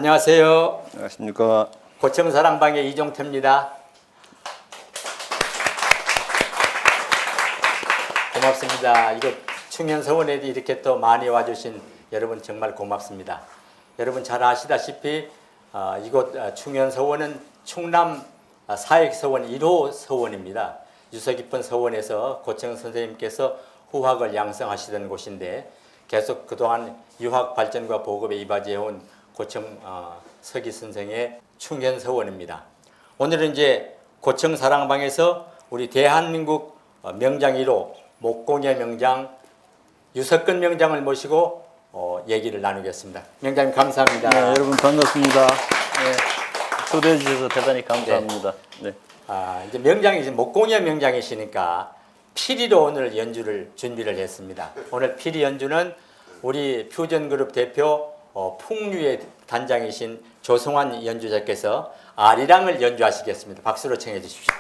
안녕하세요. 안녕하십니까. 고청사랑방의 이종태입니다. 고맙습니다. 이거 충현서원에 이렇게 또 많이 와주신 여러분 정말 고맙습니다. 여러분 잘 아시다시피 이곳 충현서원은 충남 사역서원 1호 서원입니다. 유서 깊은 서원에서 고청 선생님께서 후학을 양성하시던 곳인데 계속 그동안 유학 발전과 보급에 이바지해온 고청 서기 선생의 충현서원입니다. 오늘은 이제 고청사랑방에서 우리 대한민국 명장 1호 목공예 명장 유석근 명장을 모시고 얘기를 나누겠습니다. 명장님 감사합니다. 네, 여러분 반갑습니다. 네, 초대해 주셔서 대단히 감사합니다. 네. 이제 명장이 이제 목공예 명장이시니까 피리로 오늘 연주를 준비를 했습니다. 오늘 피리 연주는 우리 퓨전그룹 대표 풍류의 단장이신 조성환 연주자께서 아리랑을 연주하시겠습니다. 박수로 청해 주십시오.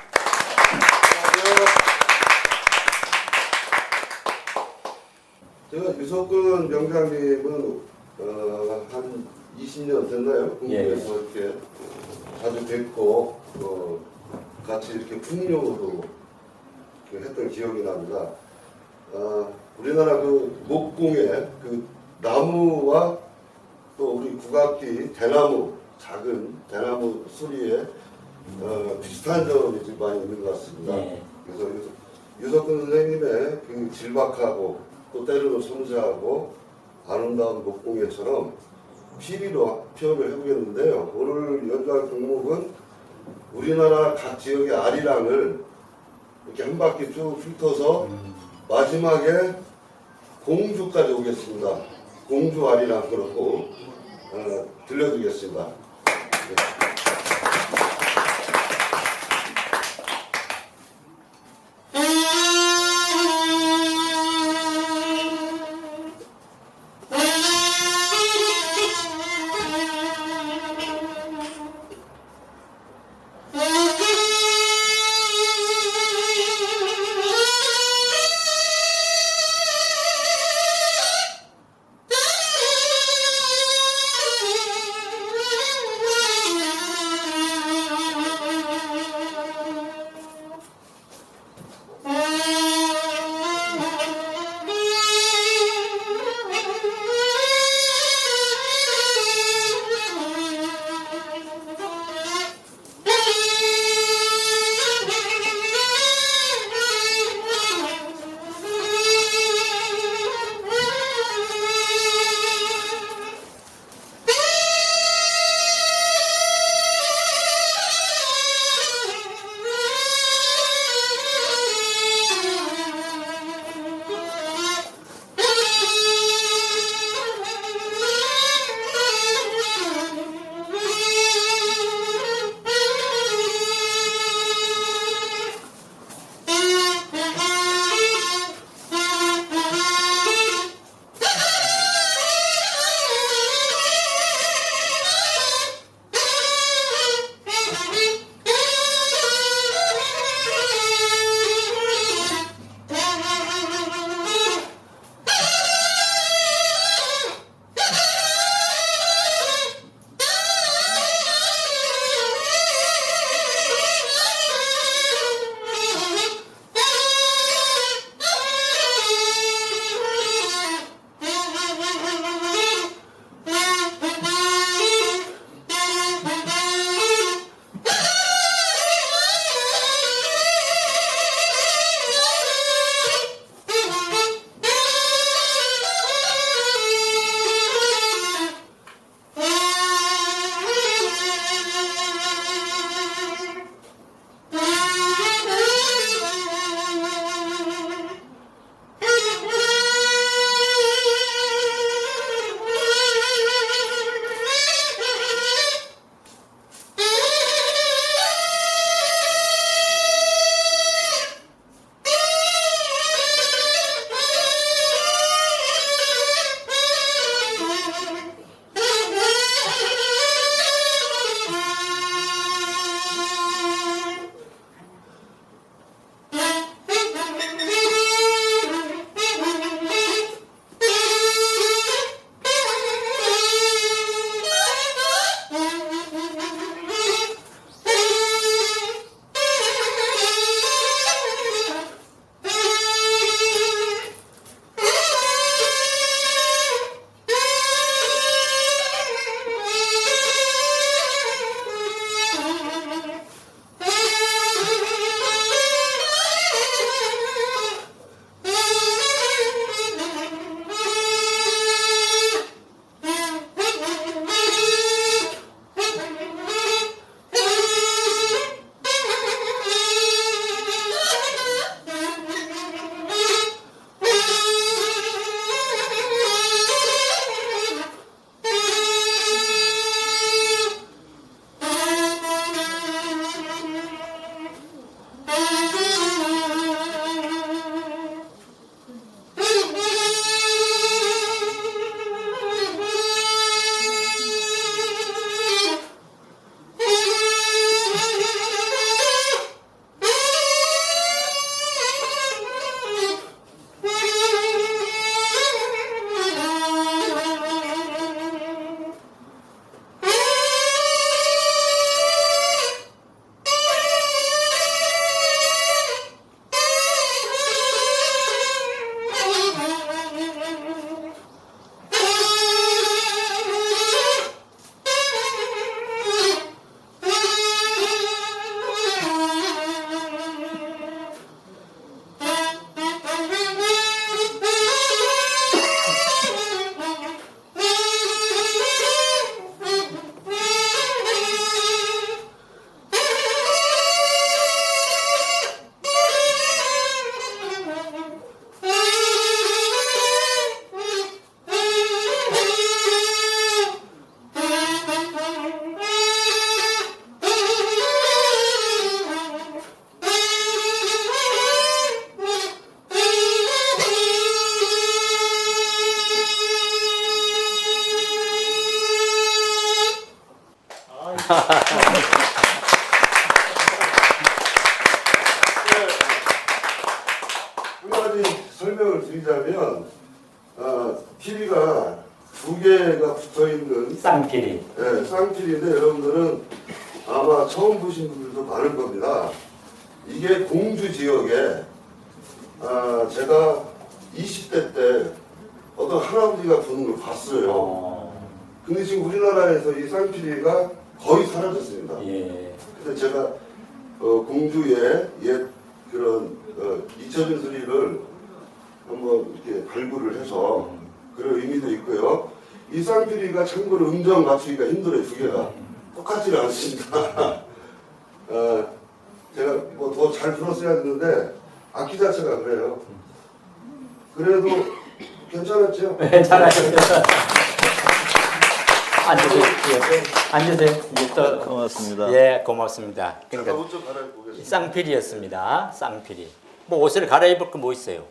제가 유석근 명장님은 한 20년 됐나요? 궁금해서 이렇게 자주 뵙고 같이 이렇게 풍류도 했던 기억이 납니다. 우리나라 그 목공의 그 나무와 또 우리 국악기 대나무, 작은 대나무 소리에 비슷한 점이 좀 많이 있는 것 같습니다. 그래서 유석근 선생님의 그 질박하고 또 때로는 섬세하고 아름다운 목공예처럼 피리로 표현을 해보겠는데요. 오늘 연주할 종목은 우리나라 각 지역의 아리랑을 이렇게 한 바퀴 쭉 훑어서 마지막에 공주까지 오겠습니다. 공주 아리랑 그렇고 들려드리겠습니다. 네. 한 가지 설명을 드리자면 피리가 두 개가 붙어 있는 쌍피리. 네, 쌍피리인데 여러분들은 아마 처음 보신 분들도 많을 겁니다. 이게 공주 지역에 제가 20대 때 어떤 할아버지가 보는 걸 봤어요. 근데 지금 우리나라에서 이 쌍피리가 거의 사라졌습니다. 예. 근데 제가 공주의 옛 그런 잊혀진 소리를 한번 이렇게 발굴을 해서 그런 의미도 있고요. 이 쌍피리가 참고로 음정 맞추기가 힘들어요. 두 개가 똑같지는 않습니다. 제가 뭐 더 잘 들었어야 했는데 악기 자체가 그래요. 그래도 괜찮았죠? 괜찮아요. 앉으세요. 예. 앉으세요. 이제 또 고맙습니다. 예, 고맙습니다. 잠깐 그러니까 옷 좀 갈아입보겠습니다. 쌍피리였습니다. 쌍피리. 뭐 옷을 갈아입을 거 뭐 있어요?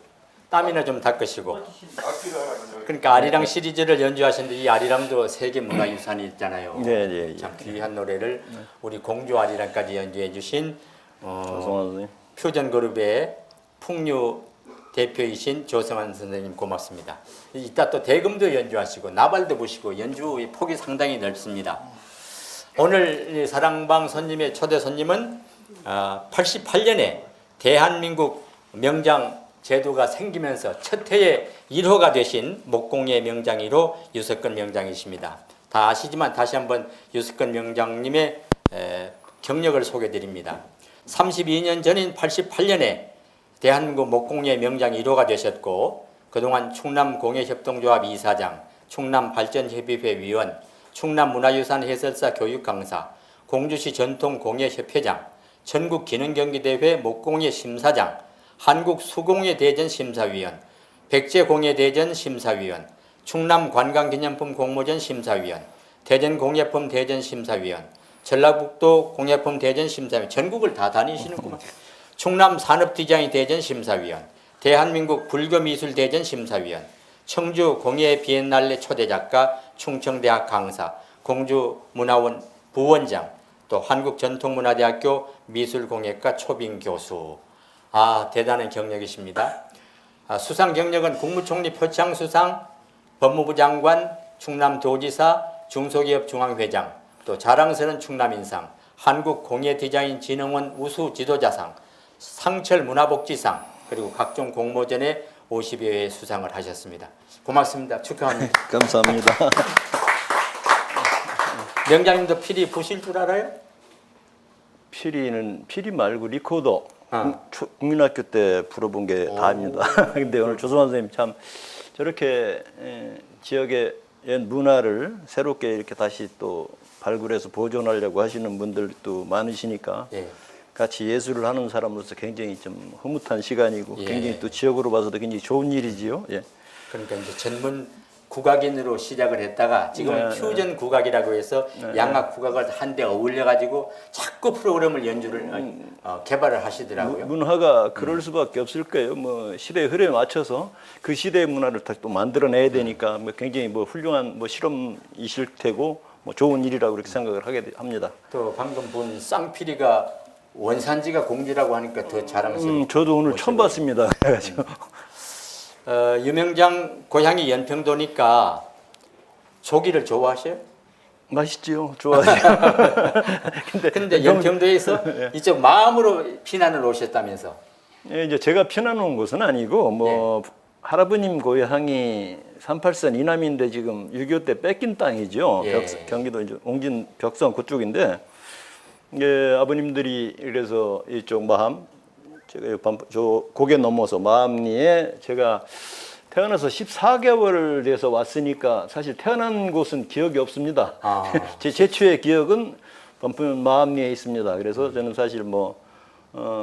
땀이나 좀 닦으시고. 악기가 하나 그러니까 아리랑 시리즈를 연주하시는데 이 아리랑도 세계 문화유산이 있잖아요. 네. 참 귀한 노래를 우리 공주 아리랑까지 연주해 주신 조성환 선생님. 퓨전 그룹의 풍류 대표이신 조성환 선생님 고맙습니다. 이따 또 대금도 연주하시고 나발도 보시고 연주의 폭이 상당히 넓습니다. 오늘 이 사랑방 손님의 초대 손님은 88년에 대한민국 명장 제도가 생기면서 첫 해의 1호가 되신 목공예 명장 1호 유석근 명장이십니다. 다 아시지만 다시 한번 유석근 명장님의 경력을 소개드립니다. 32년 전인 88년에 대한민국 목공예 명장 1호가 되셨고 그동안 충남공예협동조합 이사장, 충남발전협의회 위원, 충남문화유산 해설사 교육 강사, 공주시 전통공예협회장, 전국기능경기대회 목공예 심사장, 한국수공예대전 심사위원, 백제공예대전 심사위원, 충남관광기념품 공모전 심사위원, 대전공예품 대전 심사위원, 전라북도 공예품 대전 심사위원, 전국을 다 다니시는구만. 충남산업디자인 대전 심사위원, 대한민국 불교미술 대전 심사위원, 청주 공예 비엔날레 초대작가, 충청대학 강사, 공주문화원 부원장, 또 한국전통문화대학교 미술공예과 초빙 교수. 대단한 경력이십니다. 수상 경력은 국무총리 표창수상, 법무부 장관, 충남도지사, 중소기업 중앙회장, 또 자랑스러운 충남인상, 한국공예디자인진흥원 우수지도자상, 상철문화복지상, 그리고 각종 공모전에 50여 회 수상을 하셨습니다. 고맙습니다. 축하합니다. 감사합니다. 명장님도 피리 부실 줄 알아요? 피리 말고 리코더 국민학교 때 불어본 게 다입니다. 근데 오늘 조성환 선생님 참 저렇게 지역의 옛 문화를 새롭게 이렇게 다시 또 발굴해서 보존하려고 하시는 분들도 많으시니까 예. 같이 예술을 하는 사람으로서 굉장히 좀 흐뭇한 시간이고 예. 굉장히 또 지역으로 봐서도 굉장히 좋은 일이지요. 예. 그러니까 이제 전문 국악인으로 시작을 했다가 지금은 네, 퓨전 국악이라고 해서 양악 국악을 한데 어울려 가지고 자꾸 프로그램을 연주를 개발을 하시더라고요. 문화가 그럴 수밖에 없을 거예요. 뭐 시대의 흐름에 맞춰서 그 시대의 문화를 다시 또 만들어내야 되니까 뭐 굉장히 뭐 훌륭한 뭐 실험이실 테고 뭐 좋은 일이라고 그렇게 생각을 하게 합니다. 또 방금 본 쌍피리가 원산지가 공주라고 하니까 더 자랑스러워요. 저도 오늘 처음 봤습니다. 그래가지고 유명장 고향이 연평도니까 조기를 좋아하셔요? 맛있지요. 좋아요. 근데 연평도에서 이쪽 마음으로 피난을 오셨다면서? 예, 이제 제가 피난 온 곳은 아니고 뭐 할아버님 고향이 38선 이남인데 지금 6.25 때 뺏긴 땅이죠. 예. 경기도 이제 옹진 벽성 그쪽인데 예, 아버님들이 그래서 이쪽 마함 제가 저 고개 넘어서 마함리에 제가 태어나서 14개월 돼서 왔으니까 사실 태어난 곳은 기억이 없습니다. 제 최초의 기억은 반품 마함리에 있습니다. 그래서 저는 사실 뭐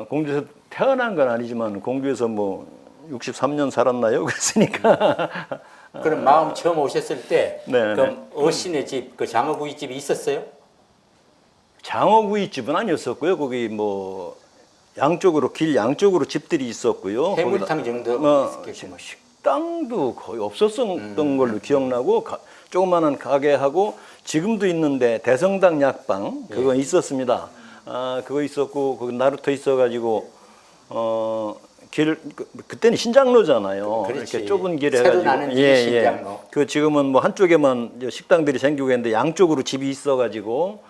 공주에서 태어난 건 아니지만 공주에서 뭐 63년 살았나요? 그랬으니까. 그럼 마음 처음 오셨을 때 네, 그럼 어신의 집, 그 장어구이 집이 있었어요? 장어구이집은 아니었었고요. 거기 뭐 양쪽으로 길 양쪽으로 집들이 있었고요. 해물탕 정도 뭐 있었겠구만. 식당도 거의 없었던 걸로 기억나고 조그마한 가게하고 지금도 있는데 대성당 약방 그거 있었습니다. 아 그거 있었고 그 나루터 있어가지고 그때는 신장로잖아요. 그렇지. 이렇게 좁은 길 새로 해가지고 나는 길 신장로. 그 지금은 뭐 한쪽에만 이제 식당들이 생기고 했는데 양쪽으로 집이 있어가지고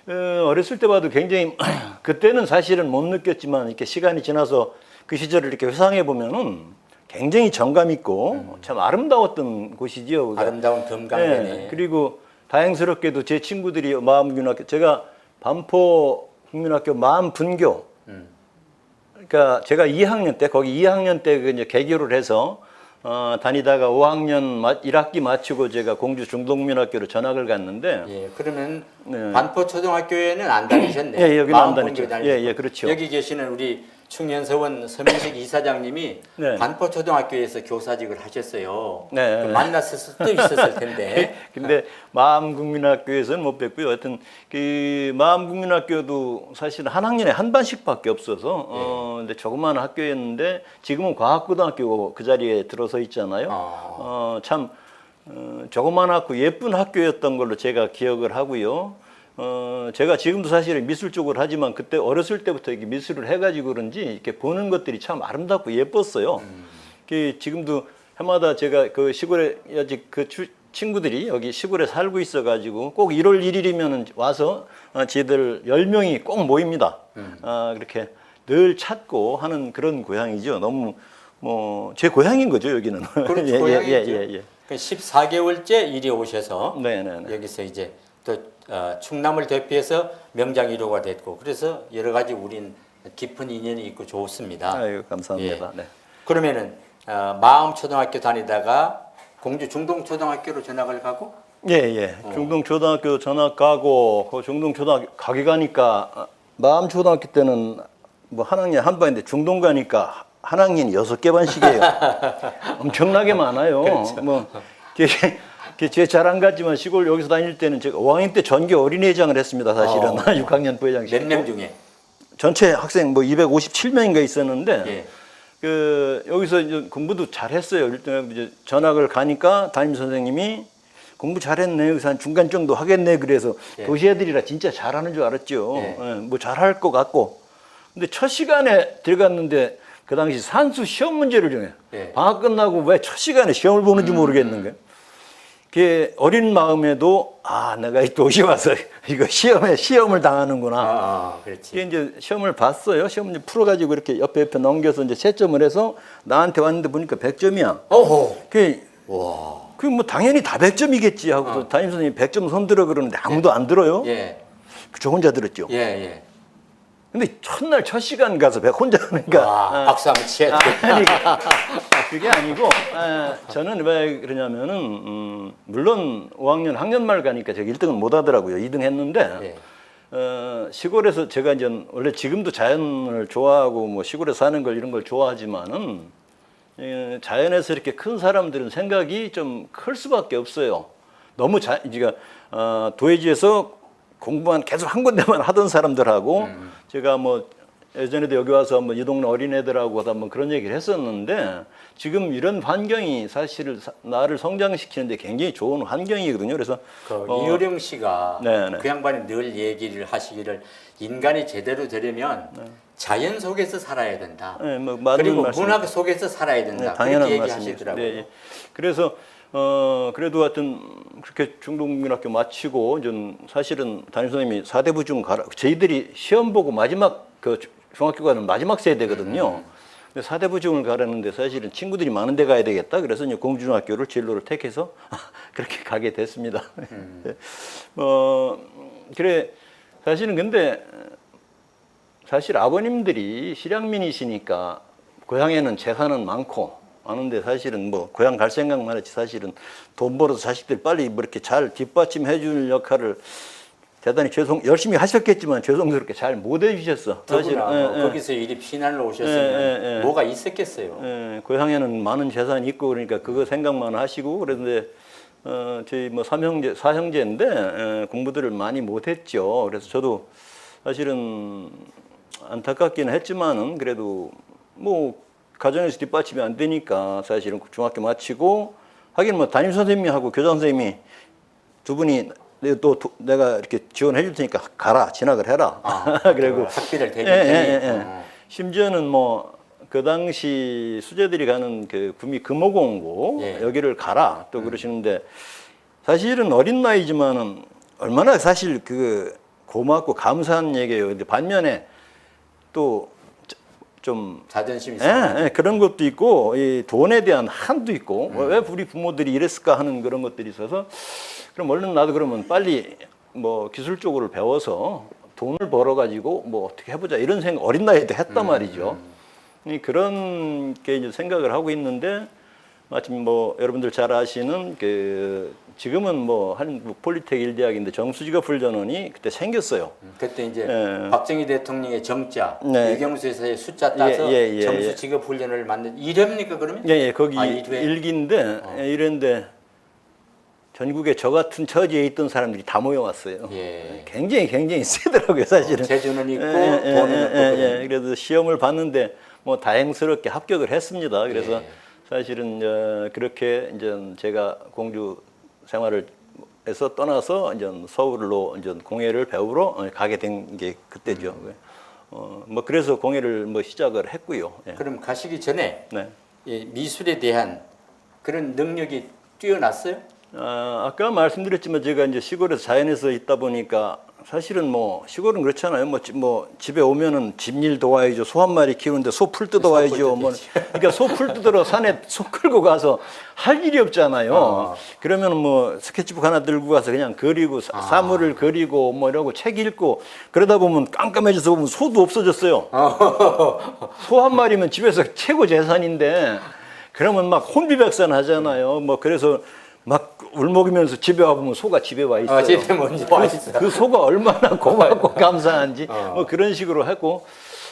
어렸을 때 봐도 굉장히 그때는 사실은 못 느꼈지만 이렇게 시간이 지나서 그 시절을 이렇게 회상해 보면은 굉장히 정감 있고 참 아름다웠던 곳이지요. 그가. 아름다운 금강변에. 네, 그리고 다행스럽게도 제 친구들이 마음국민학교 제가 반포 국민학교 마음분교 그러니까 제가 2학년 때 거기 2학년 때 이제 개교를 해서 다니다가 5학년 1학기 마치고 제가 공주 중동민학교로 전학을 갔는데 예, 그러면 네. 반포 초등학교에는 안 다니셨네. 예, 여기는 안 마음분교 다녔죠. 다니셨고. 예, 그렇죠. 여기 계시는 우리 충현서원 서민식 이사장님이 네. 반포 초등학교에서 교사직을 하셨어요. 네. 그 만났을 수도 있었을 텐데. 근데 마음국민학교에서는 못 뵀고요. 하여튼 그 마음국민학교도 사실 한 학년에 한 반씩밖에 없어서 근데 조그마한 학교였는데 지금은 과학고등학교 그 자리에 들어서 있잖아요. 참 조그만하고 예쁜 학교였던 걸로 제가 기억을 하고요. 제가 지금도 사실은 미술 쪽을 하지만 그때 어렸을 때부터 이렇게 미술을 해가지고 그런지 이렇게 보는 것들이 참 아름답고 예뻤어요. 그 지금도 해마다 제가 그 시골에 아직 그 친구들이 여기 시골에 살고 있어가지고 꼭 1월 1일이면 와서 지들 10명이 꼭 모입니다. 그렇게 늘 찾고 하는 그런 고향이죠. 너무 뭐 제 고향인 거죠 여기는. 그렇죠. 고향이죠. 14개월째 이리 오셔서 네네네. 여기서 이제 또 충남을 대표해서 명장 1호가 됐고 그래서 여러 가지 우린 깊은 인연이 있고 좋습니다. 아유 감사합니다. 예. 네. 그러면은 마음초등학교 다니다가 공주 중동초등학교로 전학을 가고 예. 중동초등학교 전학 가고 그 중동초등학교 가게 가니까 마음초등학교 때는 뭐 한 학년 한 반인데 중동 가니까 한 학년이 6개 반씩이에요. 엄청나게 많아요. 그렇죠. 뭐 제 자랑 같지만 시골 여기서 다닐 때는 제가 5학년 때 전교 어린이회장을 했습니다. 사실은 6학년 부회장씩. 몇 명 중에 전체 학생 뭐 257명인가 있었는데 예. 그 여기서 이제 공부도 잘했어요. 일단 이제 전학을 가니까 담임 선생님이 공부 잘했네. 여기서 한 중간 정도 하겠네. 그래서 예. 도시 애들이라 진짜 잘하는 줄 알았죠. 예. 뭐 잘할 것 같고. 근데 첫 시간에 들어갔는데 그 당시 산수 시험 문제를 정해. 예. 방학 끝나고 왜 첫 시간에 시험을 보는지 모르겠는 거예요. 그 어린 마음에도 내가 이 도시 와서 이거 시험을 당하는구나. 그렇지. 이게 이제 시험을 봤어요. 시험 이제 풀어가지고 이렇게 옆에 넘겨서 이제 채점을 해서 나한테 왔는데 보니까 100점이야. 오호. 와. 그 뭐 당연히 다 100점이겠지 하고서 담임 선생님이 100점 손 들어 그러는데 아무도 안 들어요. 예. 저 혼자 들었죠. 예. 근데 첫날 첫 시간 가서 혼자 하니까. 와, 박수 한번 치야 돼. 그게 아니고 저는 왜 그러냐면은 물론 5학년 학년 말 가니까 제가 1등은 못 하더라고요. 2등 했는데 시골에서 제가 이제 원래 지금도 자연을 좋아하고 뭐 시골에 사는 걸 이런 걸 좋아하지만은 자연에서 이렇게 큰 사람들은 생각이 좀 클 수밖에 없어요. 너무 제가 도회지에서 공부만 계속 한 군데만 하던 사람들하고 제가 뭐 예전에도 여기 와서 한번 이 동네 어린애들하고 한번 그런 얘기를 했었는데 지금 이런 환경이 사실 나를 성장시키는데 굉장히 좋은 환경이거든요. 그래서 이효령 씨가 네네. 그 양반이 늘 얘기를 하시기를 인간이 제대로 되려면 자연 속에서 살아야 된다. 네, 뭐 맞는 그리고 말씀. 문학 속에서 살아야 된다. 네, 당연한 그렇게 말씀이죠. 얘기하시더라고요. 네, 예. 그래서 그래도 하여튼 그렇게 중동국민학교 마치고 좀 사실은 담임 선생님이 사대부중 가라. 저희들이 시험 보고 마지막 그 중학교 가는 마지막 세대거든요. 근데 사대부중을 가라는데 사실은 친구들이 많은 데 가야 되겠다. 그래서 이제 공주중학교를 진로를 택해서 그렇게 가게 됐습니다. 그래 사실은 근데 사실 아버님들이 실향민이시니까 고향에는 재산은 많고 아는데 사실은 뭐 고향 갈 생각만 했지 사실은 돈 벌어서 자식들 빨리 뭐 이렇게 잘 뒷받침해 줄 역할을 대단히 열심히 하셨겠지만 죄송스럽게 잘 못 해주셨어. 더구나 거기서 이리 피난을 오셨으면 뭐가 있었겠어요. 고향에는 많은 재산이 있고 그러니까 그거 생각만 하시고 그런데 저희 뭐 사형제인데 공부들을 많이 못했죠. 그래서 저도 사실은 안타깝기는 했지만은 그래도 뭐 가정에서 뒷받침이 안 되니까 사실은 중학교 마치고 하긴 뭐 담임 선생님하고 교장 선생님이 두 분이 내가 이렇게 지원해 줄 테니까 가라 진학을 해라. 그리고 학비를 대줄 예, 테니. 예, 예. 심지어는 뭐 그 당시 수재들이 가는 그 구미 금호공고 예. 여기를 가라 또 그러시는데 사실은 어린 나이지만은 얼마나 사실 그 고맙고 감사한 얘기예요. 근데 반면에 또 좀 자존심이 예, 그런 것도 있고 이 돈에 대한 한도 있고 왜 우리 부모들이 이랬을까 하는 그런 것들이 있어서 그럼 얼른 나도 그러면 빨리 뭐 기술 쪽으로 배워서 돈을 벌어 가지고 뭐 어떻게 해보자 이런 생각 어린 나이에 했단 말이죠. 그런 게 이제 생각을 하고 있는데 마침 뭐 여러분들 잘 아시는 그 지금은 뭐 한국 폴리텍 일대학인데 정수직업훈련원이 그때 생겼어요. 그때 이제 예. 박정희 대통령의 정자, 네. 유경수에서의 숫자 따서 예, 예, 예, 정수 예. 직업 훈련을 만든 1회입니까 그러면? 예, 예, 거기 일회? 일기인데 이랬는데 전국에 저 같은 처지에 있던 사람들이 다 모여왔어요. 예. 굉장히 세더라고요, 사실은. 재주는 있고 예, 돈은 없고. 그래서 시험을 봤는데 뭐 다행스럽게 합격을 했습니다. 그래서 예. 사실은 그렇게 이제 제가 공주 생활을 해서 떠나서 이제 서울로 이제 공예를 배우러 가게 된 게 그때죠. 뭐 그래서 공예를 뭐 시작을 했고요. 예. 그럼 가시기 전에 네. 이 미술에 대한 그런 능력이 뛰어났어요? 아까 말씀드렸지만 제가 이제 시골에서 자연에서 있다 보니까 사실은 뭐 시골은 그렇잖아요. 뭐 집에 오면은 집일 도와야죠. 소 한 마리 키우는데 소 풀 뜯어와야죠. 뭐 그러니까 소 풀 뜯으러 산에 소 끌고 가서 할 일이 없잖아요. 그러면 뭐 스케치북 하나 들고 가서 그냥 그리고 사물을 그리고 뭐 이러고 책 읽고 그러다 보면 깜깜해져서 보면 소도 없어졌어요. 소 한 마리면 집에서 최고 재산인데 그러면 막 혼비백산 하잖아요. 뭐 그래서 막 울먹이면서 집에 와보면 소가 집에 와 있어요. 집에 먼저 와 있어. 그 소가 얼마나 고맙고 감사한지 뭐 그런 식으로 했고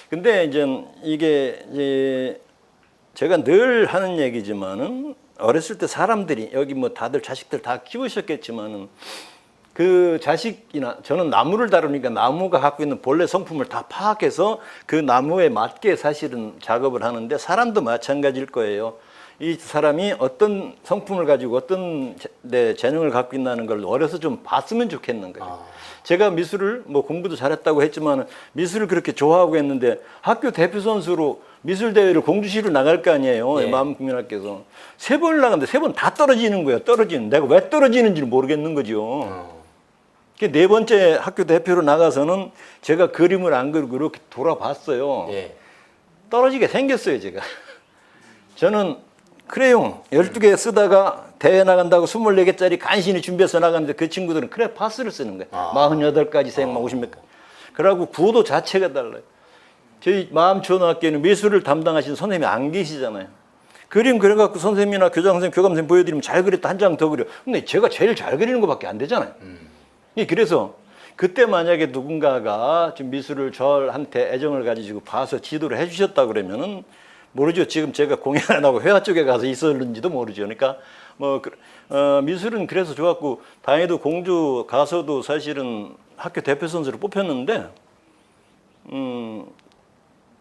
근데 이제 이게 이제 제가 늘 하는 얘기지만은 어렸을 때 사람들이 여기 뭐 다들 자식들 다 키우셨겠지만은 그 자식이나 저는 나무를 다루니까 나무가 갖고 있는 본래 성품을 다 파악해서 그 나무에 맞게 사실은 작업을 하는데 사람도 마찬가지일 거예요. 이 사람이 어떤 성품을 가지고 어떤 재능을 갖고 있다는 걸 어려서 좀 봤으면 좋겠는 거예요. 제가 미술을 뭐 공부도 잘했다고 했지만 미술을 그렇게 좋아하고 했는데 학교 대표 선수로 미술 대회를 공주시로 나갈 거 아니에요. 예. 마음국민학교에서 3번을 나갔는데 3번 다 떨어지는 거예요. 떨어지는 내가 왜 떨어지는지 모르겠는 거죠. 네 번째 학교 대표로 나가서는 제가 그림을 안 그리고 이렇게 돌아봤어요. 예. 떨어지게 생겼어요, 제가. 저는 크레용 12개 쓰다가 대회 나간다고 24개짜리 간신히 준비해서 나갔는데 그 친구들은 크레파스를 쓰는 거예요. 48가지 색, 50몇 가지. 그러고 구도 자체가 달라요. 저희 마음초등학교에는 미술을 담당하신 선생님이 안 계시잖아요. 그림 그려갖고 선생님이나 교장 선생님, 교감 선생님 보여드리면 잘 그렸다 한 장 더 그려. 근데 제가 제일 잘 그리는 것밖에 안 되잖아요. 그래서 그때 만약에 누군가가 좀 미술을 저한테 애정을 가지고 봐서 지도를 해주셨다 그러면은 모르죠. 지금 제가 공연 안 하고 회화 쪽에 가서 있었는지도 모르죠. 그러니까 뭐 미술은 그래서 좋았고 다행히도 공주 가서도 사실은 학교 대표 선수로 뽑혔는데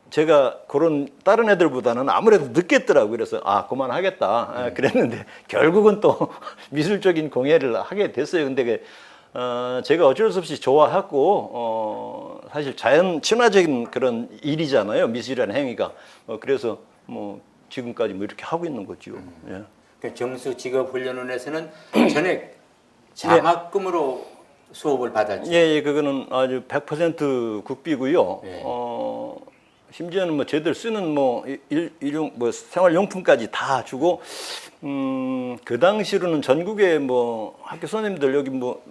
제가 그런 다른 애들보다는 아무래도 늦겠더라고요. 그래서 그만하겠다 그랬는데 결국은 또 미술적인 공예를 하게 됐어요. 근데 제가 어쩔 수 없이 좋아하고 사실 자연 친화적인 그런 일이잖아요. 미술이라는 행위가. 그래서 뭐 지금까지 뭐 이렇게 하고 있는 거죠. 예. 그 정수직업훈련원에서는 전액 장학금으로 수업을 받았죠. 예, 그거는 아주 100% 국비고요. 예. 심지어는 뭐 저희들 쓰는 뭐 일용 뭐 생활용품까지 다 주고 그 당시로는 전국에 뭐 학교 선생님들 여기 뭐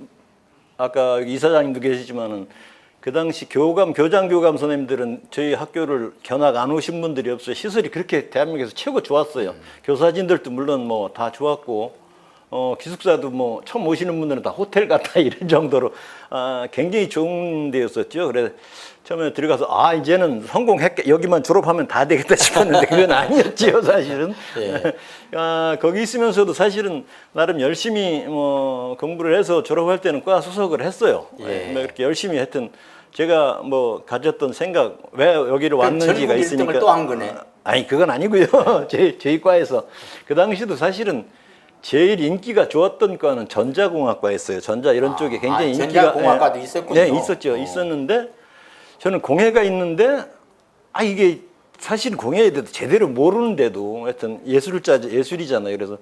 아까 이사장님도 계시지만은 그 당시 교장 교감 선생님들은 저희 학교를 견학 안 오신 분들이 없어요. 시설이 그렇게 대한민국에서 최고 좋았어요. 교사진들도 물론 뭐 다 좋았고 기숙사도 뭐 처음 오시는 분들은 다 호텔 같다 이런 정도로 굉장히 좋은 데였었죠. 그래서 처음에 들어가서 이제는 성공했게 여기만 졸업하면 다 되겠다 싶었는데 그건 아니었지요, 사실은. 예. 거기 있으면서도 사실은 나름 열심히 뭐 공부를 해서 졸업할 때는 과 수석을 했어요. 예. 그렇게 열심히 하여튼 제가 뭐 가졌던 생각 왜 여기를 왔는지가 전국 1등을 있으니까 또 한 거네. 아니 그건 아니고요. 저희 과에서 그 당시도 사실은 제일 인기가 좋았던 과는 전자공학과였어요. 전자 이런 쪽에 굉장히 인기가 전자공학과도 있었군요. 네, 있었죠. 있었는데 저는 공예가 있는데 이게 사실 공예에 대해서 제대로 모르는데도 하여튼 예술이잖아요. 그래서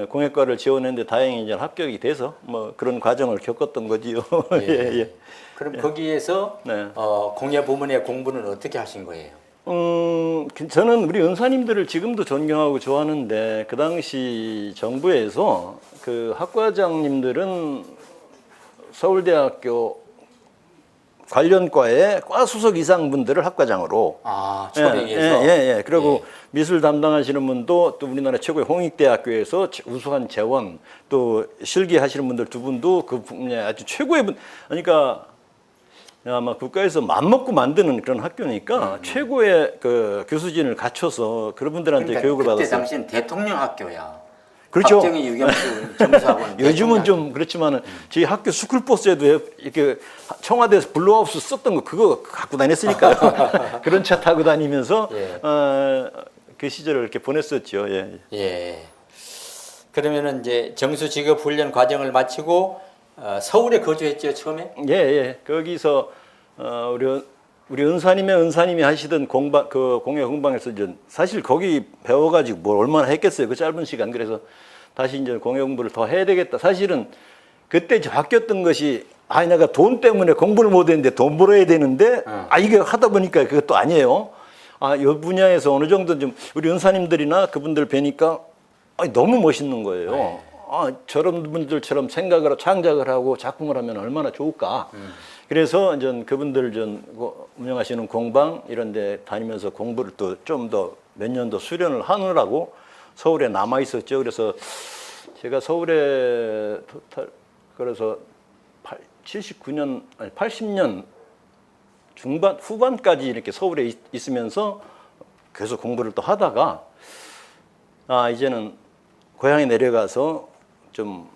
공예과를 지원했는데 다행히 이제 합격이 돼서 뭐 그런 과정을 겪었던 거지요. 예, 예. 그럼 거기에서 네. 공예 부문의 공부는 어떻게 하신 거예요? 저는 우리 은사님들을 지금도 존경하고 좋아하는데 그 당시 정부에서 그 학과장님들은 서울대학교 관련 과의 과 수석 이상 분들을 학과장으로 초빙해서 예. 그리고 미술 담당하시는 분도 또 우리나라 최고의 홍익대학교에서 우수한 재원 또 실기 하시는 분들 두 분도 그 분야에 아주 최고의 분 그러니까 아마 국가에서 맘먹고 만드는 그런 학교니까 최고의 그 교수진을 갖춰서 그런 분들한테 그러니까 교육을 그때 받았어요. 당시엔 대통령 학교야. 그렇죠. 박정희, 유경수 정수학원. 요즘은 좀 그렇지만은 저희 학교 스쿨버스에도 이렇게 청와대에서 블루하우스 썼던 거 그거 갖고 다녔으니까 그런 차 타고 다니면서 예. 그 시절을 이렇게 보냈었죠. 예. 예. 그러면은 이제 정수 직업 훈련 과정을 마치고 서울에 거주했죠 처음에? 예. 거기서 우리 은사님이 하시던 공예 공방에서 이제 사실 거기 배워가지고 뭘 얼마나 했겠어요. 그 짧은 시간. 그래서 다시 이제 공예 공부를 더 해야 되겠다. 사실은 그때 이제 바뀌었던 것이 내가 돈 때문에 공부를 못 했는데 돈 벌어야 되는데 이게 하다 보니까 그것도 아니에요. 이 분야에서 어느 정도 좀 우리 은사님들이나 그분들 뵈니까 너무 멋있는 거예요. 네. 저런 분들처럼 생각을 하고 창작을 하고 작품을 하면 얼마나 좋을까. 그래서 이제 그분들 운영하시는 공방 이런 데 다니면서 공부를 또 좀 더 몇 년 더 수련을 하느라고 서울에 남아 있었죠. 그래서 제가 서울에 그래서 80년 후반까지 이렇게 서울에 있으면서 계속 공부를 또 하다가 이제는 고향에 내려가서 좀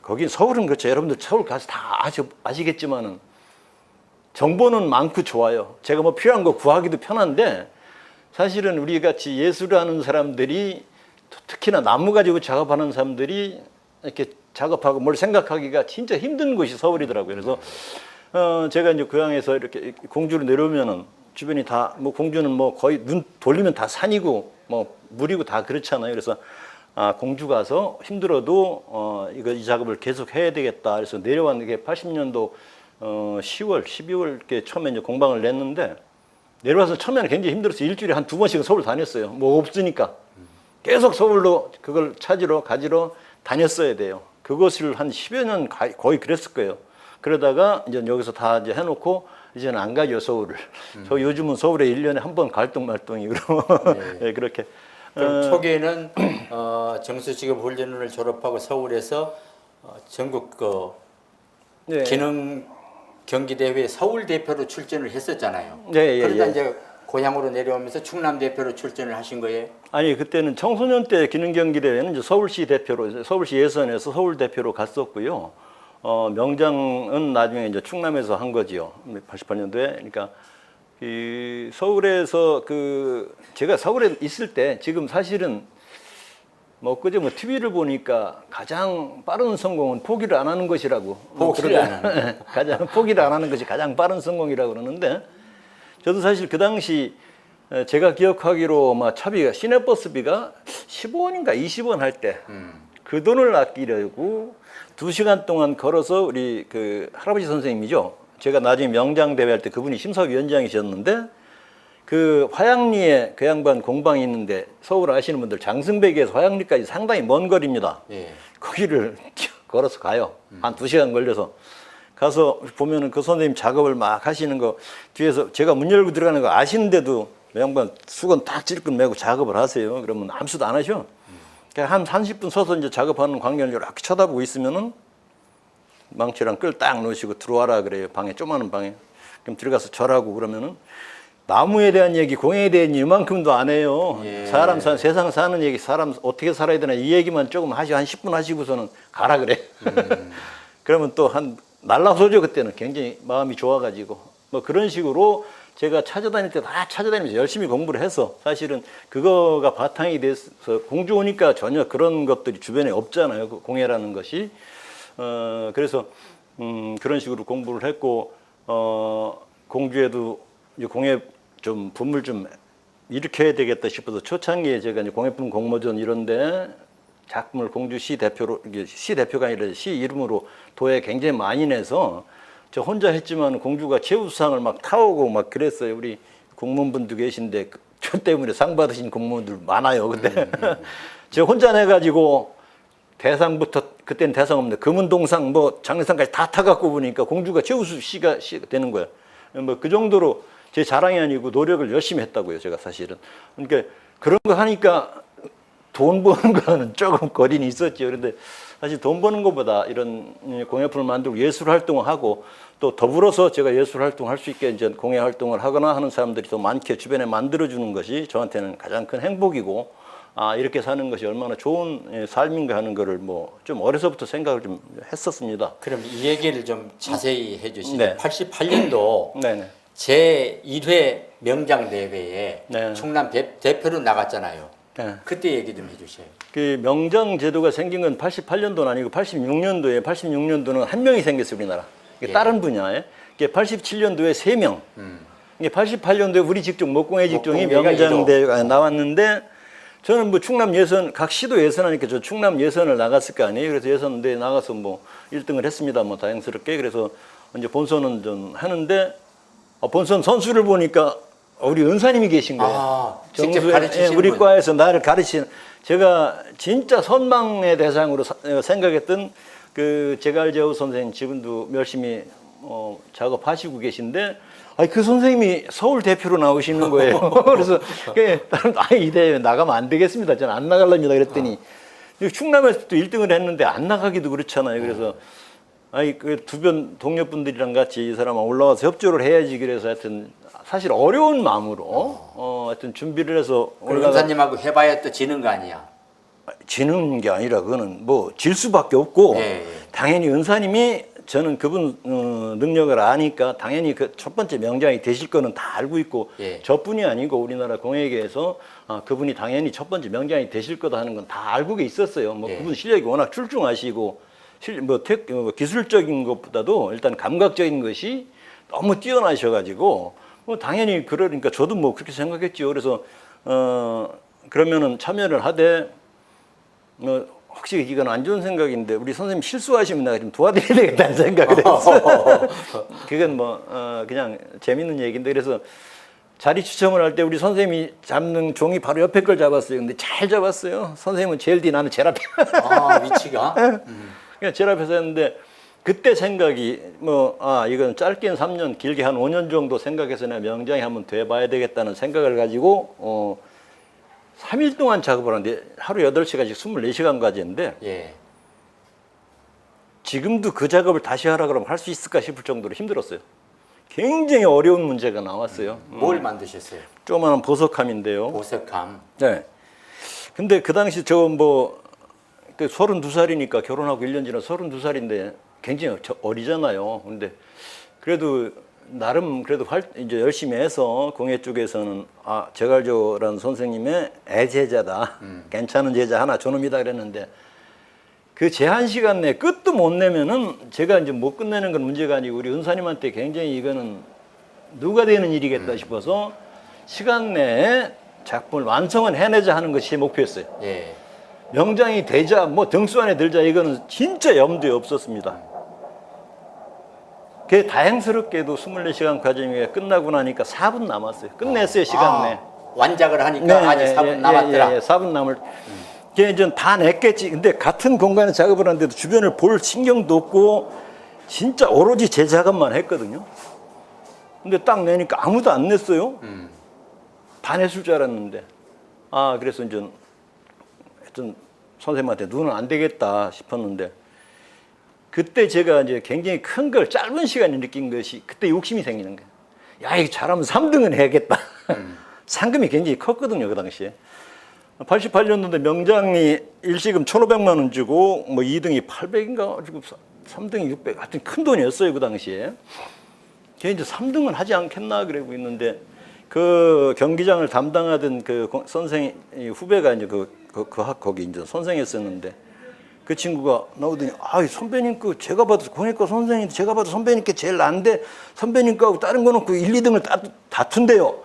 거긴 서울은 그렇죠. 여러분들 서울 가서 다 아시겠지만은 정보는 많고 좋아요. 제가 뭐 필요한 거 구하기도 편한데 사실은 우리 같이 예술하는 사람들이 특히나 나무 가지고 작업하는 사람들이 이렇게 작업하고 뭘 생각하기가 진짜 힘든 곳이 서울이더라고요. 그래서 제가 이제 고향에서 이렇게 공주로 내려오면은 주변이 다 뭐 공주는 뭐 거의 눈 돌리면 다 산이고 뭐 물이고 다 그렇잖아요. 그래서 공주 가서 힘들어도 이 작업을 계속 해야 되겠다. 그래서 내려왔는 게 80년도 10월, 12월 이렇게 처음에 이제 공방을 냈는데 내려와서 처음에는 굉장히 힘들어서 일주일에 한 2번씩은 서울 다녔어요. 뭐 없으니까 계속 서울로 그걸 가지러 다녔어야 돼요. 그것을 한 10여 년 거의 그랬을 거예요. 그러다가 이제 여기서 다 이제 해놓고 이제는 안 가죠 서울을. 저 요즘은 서울에 1년에 한 번 갈등말동이로 네, 그렇게. 그럼 초기에는 정수직업 훈련을 졸업하고 서울에서 전국 네. 기능 경기 대회 서울 대표로 출전을 했었잖아요. 네, 그러다 이제 고향으로 내려오면서 충남 대표로 출전을 하신 거예요? 아니 그때는 청소년 때 기능 경기 대회는 이제 서울시 대표로 서울시 예선에서 서울 대표로 갔었고요. 명장은 나중에 이제 충남에서 한 거지요. 88년도에. 그러니까 이 서울에서 제가 서울에 있을 때 지금 사실은 뭐 그제 뭐 TV를 보니까 가장 빠른 성공은 포기를 안 하는 것이라고. 포기를 안 하는. 가장 포기를 안 하는 것이 가장 빠른 성공이라고 그러는데 저도 사실 그 당시 제가 기억하기로 차비가 시내버스비가 15원인가 20원 할 때 그 돈을 아끼려고 2시간 동안 걸어서 우리 그 할아버지 선생님이죠. 제가 나중에 명장 대회 할 때 그분이 심사위원장이셨는데 그 화양리에 그 양반 공방이 있는데 서울 아시는 분들 장승배기에서 화양리까지 상당히 먼 거리입니다. 예. 거기를 걸어서 가요. 한 2시간 걸려서. 가서 보면은 그 선생님 작업을 막 하시는 거 뒤에서 제가 문 열고 들어가는 거 아시는데도 양반 수건 딱 찔끔 메고 작업을 하세요. 그러면 아무것도 안 하셔. 한 30분 서서 이제 작업하는 광경을 이렇게 쳐다보고 있으면은 망치랑 끌 딱 놓으시고 들어와라 그래요. 방에, 조그마한 방에. 그럼 들어가서 절하고 그러면은 나무에 대한 얘기, 공예에 대한 얘기 이만큼도 안 해요. 예. 세상 사는 얘기, 사람 어떻게 살아야 되나 이 얘기만 조금 하시고 한 10분 하시고서는 가라 그래. 그러면 또 한 날라서죠. 그때는 굉장히 마음이 좋아가지고 뭐 그런 식으로 제가 찾아다닐 때 다 찾아다니면서 열심히 공부를 해서 사실은 그거가 바탕이 돼서 공주 오니까 전혀 그런 것들이 주변에 없잖아요. 그 공예라는 것이. 그래서 그런 식으로 공부를 했고 공주에도 이제 공예 좀 붐을 좀 일으켜야 되겠다 싶어서 초창기에 제가 이제 공예품 공모전 이런데 작품을 공주시 대표로 이게 시 대표가 아니라 시 이름으로 도에 굉장히 많이 내서 저 혼자 했지만 공주가 최우수상을 막 타오고 막 그랬어요. 우리 공무원분도 계신데 저 때문에 상 받으신 공무원들 많아요. 그때 저 혼자 내가지고 대상부터 그때는 대상 없는데 금은동상 뭐 장려상까지 다 타갖고 보니까 공주가 최우수 시가 되는 거예요. 뭐 그 정도로 제 자랑이 아니고 노력을 열심히 했다고요. 제가 사실은. 그러니까 그런 거 하니까 돈 버는 거는 조금 거리는 있었죠. 그런데 사실 돈 버는 것보다 이런 공예품을 만들고 예술 활동을 하고 또 더불어서 제가 예술 활동을 할 수 있게 이제 공예 활동을 하거나 하는 사람들이 더 많게 주변에 만들어주는 것이 저한테는 가장 큰 행복이고 이렇게 사는 것이 얼마나 좋은 삶인가 하는 거를 뭐 좀 어려서부터 생각을 좀 했었습니다. 그럼 이 얘기를 좀 자세히 해주시죠. 네. 88년도 네네. 제 1회 명장 대회에 네. 충남 대표로 나갔잖아요. 네. 그때 얘기 좀 해주세요. 그 명장 제도가 생긴 건 88년도는 아니고 86년도에 86년도는 한 명이 생겼어요 우리나라. 이게 예. 다른 분야에. 이게 87년도에 3명. 이게 88년도에 우리 직종 목공예 직종이 목공예가 명장 대회가 나왔는데 저는 뭐 충남 예선 각 시도 예선하니까 저 충남 예선을 나갔을 거 아니에요. 그래서 예선대에 나가서 뭐 1등을 했습니다. 뭐 다행스럽게. 그래서 이제 본선은 좀 하는데 본선 선수를 보니까 우리 은사님이 계신 거예요. 직접 정수에, 가르치시는 우리 분. 과에서 나를 가르치는 제가 진짜 선망의 대상으로 생각했던 그 제갈재우 선생님 지금도 열심히 작업하시고 계신데 그 선생님이 서울 대표로 나오시는 거예요. 그래서 이 대회 나가면 안 되겠습니다. 저는 안 나갈랍니다. 그랬더니 충남에서 또 1등을 했는데 안 나가기도 그렇잖아요. 그래서 그 주변 동료분들이랑 같이 이 사람아 올라와서 협조를 해야지. 그래서 하여튼 사실 어려운 마음으로 하여튼 준비를 해서 은사님하고 해봐야 또 지는 거 아니야? 지는 게 아니라 그거는 뭐 질 수밖에 없고 예. 당연히 은사님이 저는 그분 능력을 아니까 당연히 그 첫 번째 명장이 되실 거는 다 알고 있고 예. 저뿐이 아니고 우리나라 공예계에서 그분이 당연히 첫 번째 명장이 되실 거다 하는 건 다 알고 있었어요. 뭐 예. 그분 실력이 워낙 출중하시고 기술적인 것보다도 일단 감각적인 것이 너무 뛰어나셔가지고 뭐 당연히 그러니까 저도 뭐 그렇게 생각했죠. 그래서 그러면은 참여를 하되 혹시 이건 안 좋은 생각인데 우리 선생님 실수하시면 내가 좀 도와드려야 되겠다는 생각을 했어요. 그건 뭐 그냥 재밌는 얘기인데 그래서 자리 추첨을 할 때 우리 선생님이 잡는 종이 바로 옆에 걸 잡았어요. 근데 잘 잡았어요. 선생님은 제일 뒤 나는 제일 앞에. 위치가? 그냥 제일 앞에서 했는데 그때 생각이 이건 짧게는 3년 길게 한 5년 정도 생각해서 내가 명장이 한번 돼봐야 되겠다는 생각을 가지고 3일 동안 작업을 하는데 하루 8시간씩 24시간까지 했는데 예. 지금도 그 작업을 다시 하라 그러면 할 수 있을까 싶을 정도로 힘들었어요. 굉장히 어려운 문제가 나왔어요. 뭘 만드셨어요? 조그마한 보석함인데요. 보석함. 네. 근데 그 당시 저 32살이니까 결혼하고 1년 지나 32살인데 굉장히 어리잖아요. 근데 그래도 나름 그래도 이제 열심히 해서 공예 쪽에서는 제갈조라는 선생님의 애제자다. 괜찮은 제자 하나 저놈이다 그랬는데 그 제한 시간 내에 끝도 못 내면은 제가 이제 못 끝내는 건 문제가 아니고 우리 은사님한테 굉장히 이거는 누가 되는 일이겠다 싶어서 시간 내에 작품을 완성을 해내자 하는 것이 제 목표였어요. 예. 명장이 되자 뭐 등수 안에 들자 이거는 진짜 염두에 없었습니다. 그 다행스럽게도 24시간 과정이 끝나고 나니까 4분 남았어요. 끝냈어요 시간 내에. 완작을 하니까 아직 4분 남았더라. 4분 남을. 걔 이제 다 냈겠지. 근데 같은 공간에 작업을 하는데도 주변을 볼 신경도 없고 진짜 오로지 제 작업만 했거든요. 근데 딱 내니까 아무도 안 냈어요. 다 냈을 줄 알았는데. 그래서 이제 하여튼 선생님한테 눈은 안 되겠다 싶었는데 그때 제가 이제 굉장히 큰 걸 짧은 시간에 느낀 것이 그때 욕심이 생기는 거예요. 야, 이거 잘하면 3등은 해야겠다. 상금이 굉장히 컸거든요, 그 당시에. 88년도인데 명장이 일시금 1,500만 원 주고 뭐 2등이 800인가 주고 3등이 600, 하여튼 큰 돈이었어요 그 당시에. 걔 이제 3등은 하지 않겠나 그러고 있는데 그 경기장을 담당하던 그 선생 후배가 이제 거기 이제 선생했었는데 그 친구가 나오더니 선배님 그 제가 봐도 공예과 선생님 제가 봐도 선배님께 제일 난데 선배님 거하고 다른 거 놓고 1, 2등을 다툰대요.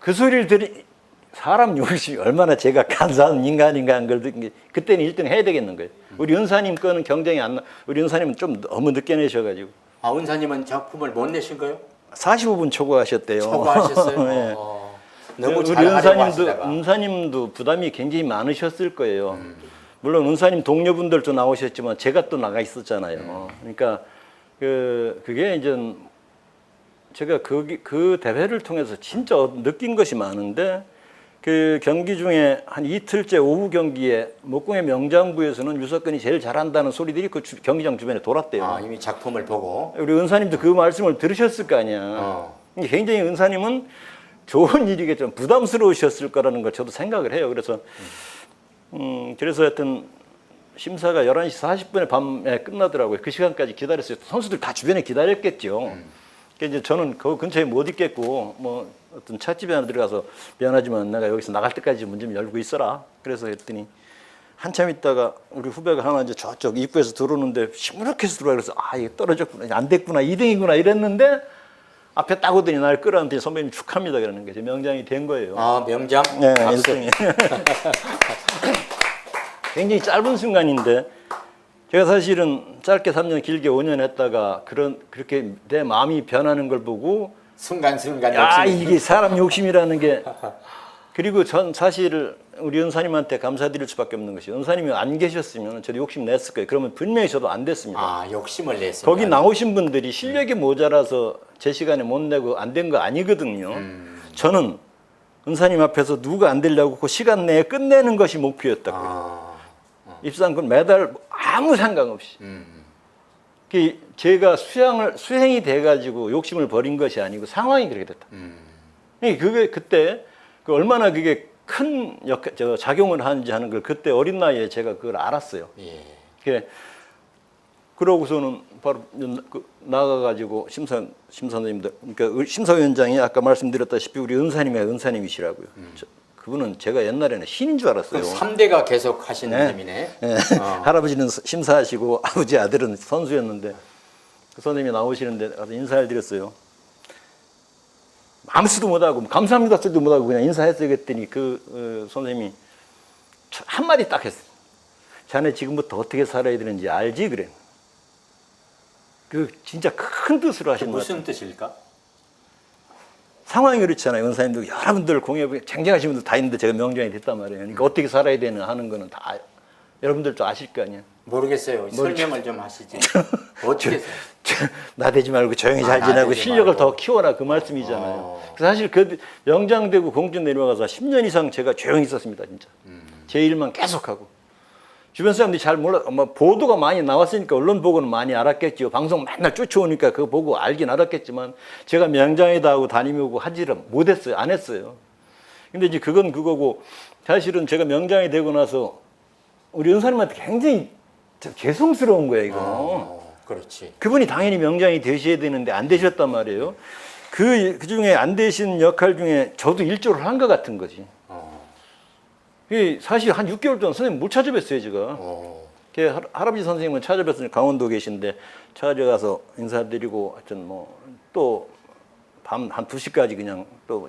그 소리를 들이 사람 욕심이 얼마나 제가 간사한 인간인가 한 걸 느낀 게 그때는 1등 해야 되겠는 거예요. 우리 은사님 거는 경쟁이 안 나. 우리 은사님은 좀 너무 늦게 내셔가지고. 은사님은 작품을 못 내신 거요? 45분 초과하셨대요. 초과하셨어요? 네. 너무 우리 잘하려고 하시다가. 은사님도 부담이 굉장히 많으셨을 거예요. 물론 은사님 동료분들도 나오셨지만 제가 또 나가 있었잖아요. 그러니까 그게 이제 제가 그 대회를 통해서 진짜 느낀 것이 많은데 그 경기 중에 한 이틀째 오후 경기에 목공의 명장부에서는 유석근이 제일 잘한다는 소리들이 그 경기장 주변에 돌았대요. 이미 작품을 보고. 우리 은사님도 그 말씀을 들으셨을 거 아니야. 굉장히 은사님은 좋은 일이겠지만 부담스러우셨을 거라는 걸 저도 생각을 해요. 그래서 그래서 하여튼 심사가 11시 40분에 밤에 끝나더라고요. 그 시간까지 기다렸어요. 선수들 다 주변에 기다렸겠죠. 이제 저는 그 근처에 못 있겠고 뭐 어떤 찻집에 하나 들어가서 미안하지만 내가 여기서 나갈 때까지 문 좀 열고 있어라. 그래서 했더니 한참 있다가 우리 후배가 하나 이제 저쪽 입구에서 들어오는데 시무룩해서 들어와. 그래서 이게 떨어졌구나, 안 됐구나, 2등이구나 이랬는데 앞에 딱 오더니 날 끌어안더니 선배님 축하합니다 그러는 거죠. 명장이 된 거예요. 명장? 네, 1등이. 굉장히 짧은 순간인데 제가 사실은 짧게 3년 길게 5년 했다가 그렇게 내 마음이 변하는 걸 보고 순간순간 욕심이. 이게 사람 욕심이라는 게. 그리고 전 사실 우리 은사님한테 감사드릴 수밖에 없는 것이 은사님이 안 계셨으면 저도 욕심 냈을 거예요. 그러면 분명히 저도 안 됐습니다. 욕심을 냈습니다. 거기 나오신 분들이 실력이 모자라서 제 시간에 못 내고 안 된 거 아니거든요. 저는 은사님 앞에서 누가 안 되려고 그 시간 내에 끝내는 것이 목표였다고요. 입상권 메달 아무 상관없이. 제가 수행이 돼가지고 욕심을 버린 것이 아니고 상황이 그렇게 됐다. 그게 그때 얼마나 그게 큰 작용을 하는지 하는 걸 그때 어린 나이에 제가 그걸 알았어요. 그러고서는 바로 나가가지고 심사님들, 그러니까 심사위원장이 아까 말씀드렸다시피 우리 은사님이시라고요. 그분은 제가 옛날에는 신인 줄 알았어요. 3대가 계속 하시는 분이네. 할아버지는 심사하시고 아버지 아들은 선수였는데 그 선생님이 나오시는데 가서 인사를 드렸어요. 아무것도 못하고 감사합니다 소리도 못하고 그냥 인사했어요. 그랬더니 선생님이 한마디 딱 했어요. 자네 지금부터 어떻게 살아야 되는지 알지? 그래. 진짜 큰 뜻으로 하신 것 같아요. 무슨 뜻일까? 상황이 그렇잖아요. 은사님들 여러분들 공예부에 쟁쟁하신 분들 다 있는데 제가 명장이 됐단 말이에요. 그러니까 어떻게 살아야 되는 하는 거는 다 여러분들도 아실 거 아니에요. 모르겠어요. 설명을 좀 하시지. 어떻게 나대지 말고 조용히 잘 지내고 실력을 더 키워라 그 말씀이잖아요. 사실 그 명장되고 공주 내려와서 10년 이상 제가 조용히 있었습니다. 진짜. 제 일만 계속하고. 주변 사람들이 잘 몰라. 보도가 많이 나왔으니까 언론 보고는 많이 알았겠죠. 방송 맨날 쫓아오니까 그거 보고 알긴 알았겠지만 제가 명장이다 하고 다니고 하지를 못했어요. 안 했어요. 근데 이제 그건 그거고 사실은 제가 명장이 되고 나서 우리 은사님한테 굉장히 죄송스러운 거예요, 이거. 그렇지. 그분이 당연히 명장이 되셔야 되는데 안 되셨단 말이에요. 그 중에 안 되신 역할 중에 저도 일조를 한 것 같은 거지. 사실 한 6개월 동안 선생님 못 찾아뵀어요, 제가. 할아버지 선생님은 찾아뵀으니 강원도 계신데 찾아가서 인사드리고 하여튼 또 밤 한 2시까지 그냥 또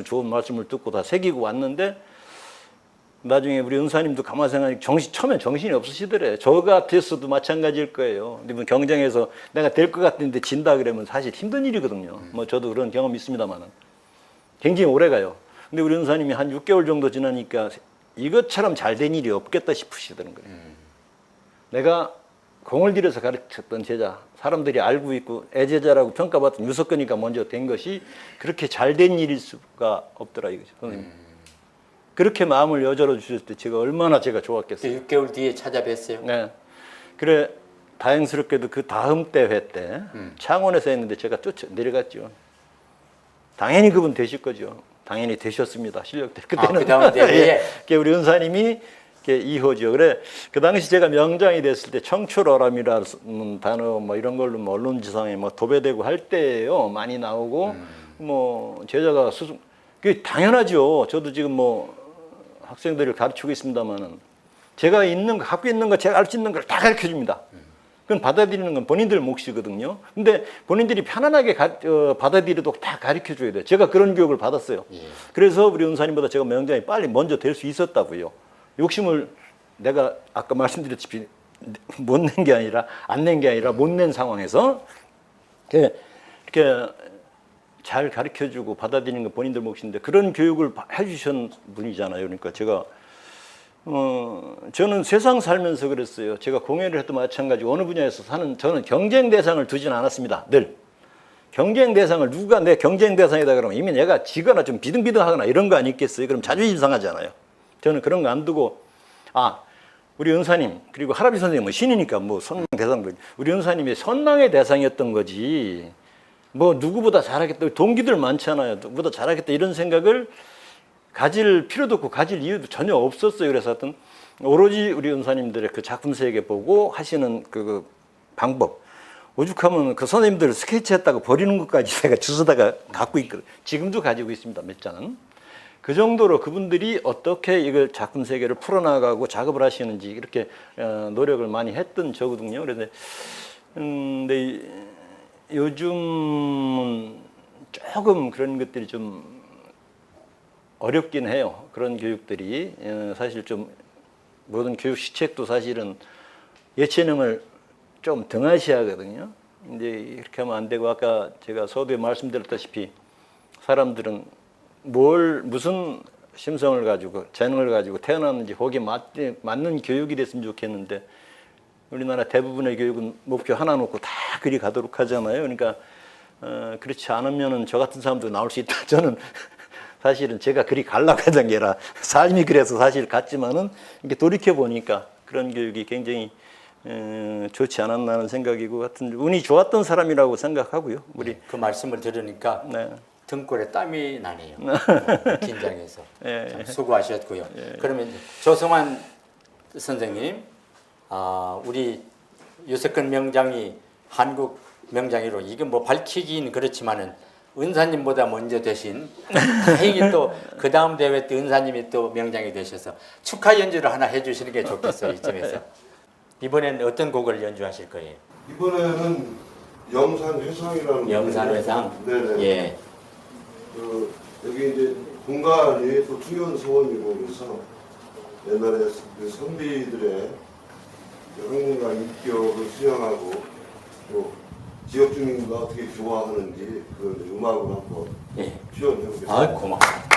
좋은 말씀을 듣고 다 새기고 왔는데 나중에 우리 은사님도 가만 생각하니까 처음엔 정신이 없으시더래. 저 같았어도 마찬가지일 거예요. 근데 경쟁에서 내가 될 것 같은데 진다 그러면 사실 힘든 일이거든요. 저도 그런 경험이 있습니다만은 굉장히 오래 가요. 근데 우리 은사님이 한 6개월 정도 지나니까 이것처럼 잘 된 일이 없겠다 싶으시더라는 거예요. 내가 공을 들여서 가르쳤던 제자, 사람들이 알고 있고 애제자라고 평가받던 유석근이가 먼저 된 것이 그렇게 잘 된 일일 수가 없더라 이거죠. 선생님. 그렇게 마음을 여절어 주셨을 때 제가 얼마나 좋았겠어요. 6개월 뒤에 찾아뵀어요. 네. 그래 다행스럽게도 그 다음 대회 때 창원에서 했는데 제가 내려갔죠. 당연히 그분 되실 거죠. 당연히 되셨습니다. 실력대 그때는. 그다음 대회에 우리 은사님이 게 이호죠. 그래 그 당시 제가 명장이 됐을 때 청출어람이라는 단어 뭐 이런 걸로 뭐 언론지상에 뭐 도배되고 할 때요 많이 나오고 뭐 제자가 스승 그게 당연하죠. 저도 지금 뭐 학생들을 가르치고 있습니다만은 제가 있는 거 갖고 있는 거 제가 알 수 있는 걸 다 가르쳐 줍니다. 그건 받아들이는 건 본인들 몫이거든요. 근데 본인들이 편안하게 받아들이도록 다 가르쳐 줘야 돼요. 제가 그런 교육을 받았어요. 예. 그래서 우리 은사님보다 제가 명장이 빨리 먼저 될 수 있었다고요. 욕심을 내가 아까 말씀드렸다시피 못 낸 게 아니라 안 낸 게 아니라 못 낸 상황에서 이렇게 잘 가르쳐 주고 받아들이는 건 본인들 몫인데 그런 교육을 해주신 분이잖아요. 그러니까 제가 저는 세상 살면서 그랬어요. 제가 공연을 해도 마찬가지고 어느 분야에서 저는 경쟁 대상을 두진 않았습니다. 늘 경쟁 대상을 누가 내 경쟁 대상이다 그러면 이미 내가 지거나 좀 비등비등하거나 이런 거 아니겠어요? 그럼 자존심 상하잖아요. 저는 그런 거 안 두고 우리 은사님 그리고 할아버지 선생님은 신이니까 뭐 선망 대상도 우리 은사님이 선망의 대상이었던 거지. 뭐 누구보다 잘하겠다 동기들 많잖아요. 누구보다 잘하겠다 이런 생각을 가질 필요도 없고 가질 이유도 전혀 없었어요. 그래서 하여튼 오로지 우리 은사님들의 그 작품 세계 보고 하시는 그 방법 오죽하면 그 선생님들 스케치했다고 버리는 것까지 제가 주워다가 갖고 있거든요. 지금도 가지고 있습니다. 몇 장은. 그 정도로 그분들이 어떻게 이걸 작품 세계를 풀어나가고 작업을 하시는지 이렇게 노력을 많이 했던 저거든요. 그래서 근데 요즘은 조금 그런 것들이 좀 어렵긴 해요. 그런 교육들이 사실 좀 모든 교육 시책도 사실은 예체능을 좀 등한시하거든요. 이제 이렇게 하면 안 되고 아까 제가 서두에 말씀드렸다시피 사람들은 무슨 심성을 가지고 재능을 가지고 태어났는지 거기에 맞는 교육이 됐으면 좋겠는데 우리나라 대부분의 교육은 목표 하나 놓고 다 그리 가도록 하잖아요. 그러니까 그렇지 않으면은 저 같은 사람도 나올 수 있다. 저는 사실은 제가 그리 가려고 하던 게 아니라 삶이 그래서 사실 같지만은 이렇게 돌이켜 보니까 그런 교육이 굉장히 좋지 않았나는 생각이고 하여튼 운이 좋았던 사람이라고 생각하고요. 우리 그 말씀을 들으니까 네. 등골에 땀이 나네요. 긴장해서 예. 참 수고하셨고요. 그러면 이제 조성환 선생님, 우리 유석근 명장이 한국 명장이로 이게 뭐 밝히긴 그렇지만은 은사님보다 먼저 되신 다행히 또 그 다음 대회 때 은사님이 또 명장이 되셔서 축하 연주를 하나 해주시는 게 좋겠어요. 이쯤에서 이번에는 어떤 곡을 연주하실 거예요? 이번에는 영산회상이라는 영산회상. 네네. 예. 여기 이제 공간이 또 투연 소원이고 그래서 옛날에 그 선비들의 학문과 인격을 수양하고 또 지역 주민과 어떻게 교화하는지 그 음악으로 한번 예. 표현해 보겠습니다. 고맙습니다.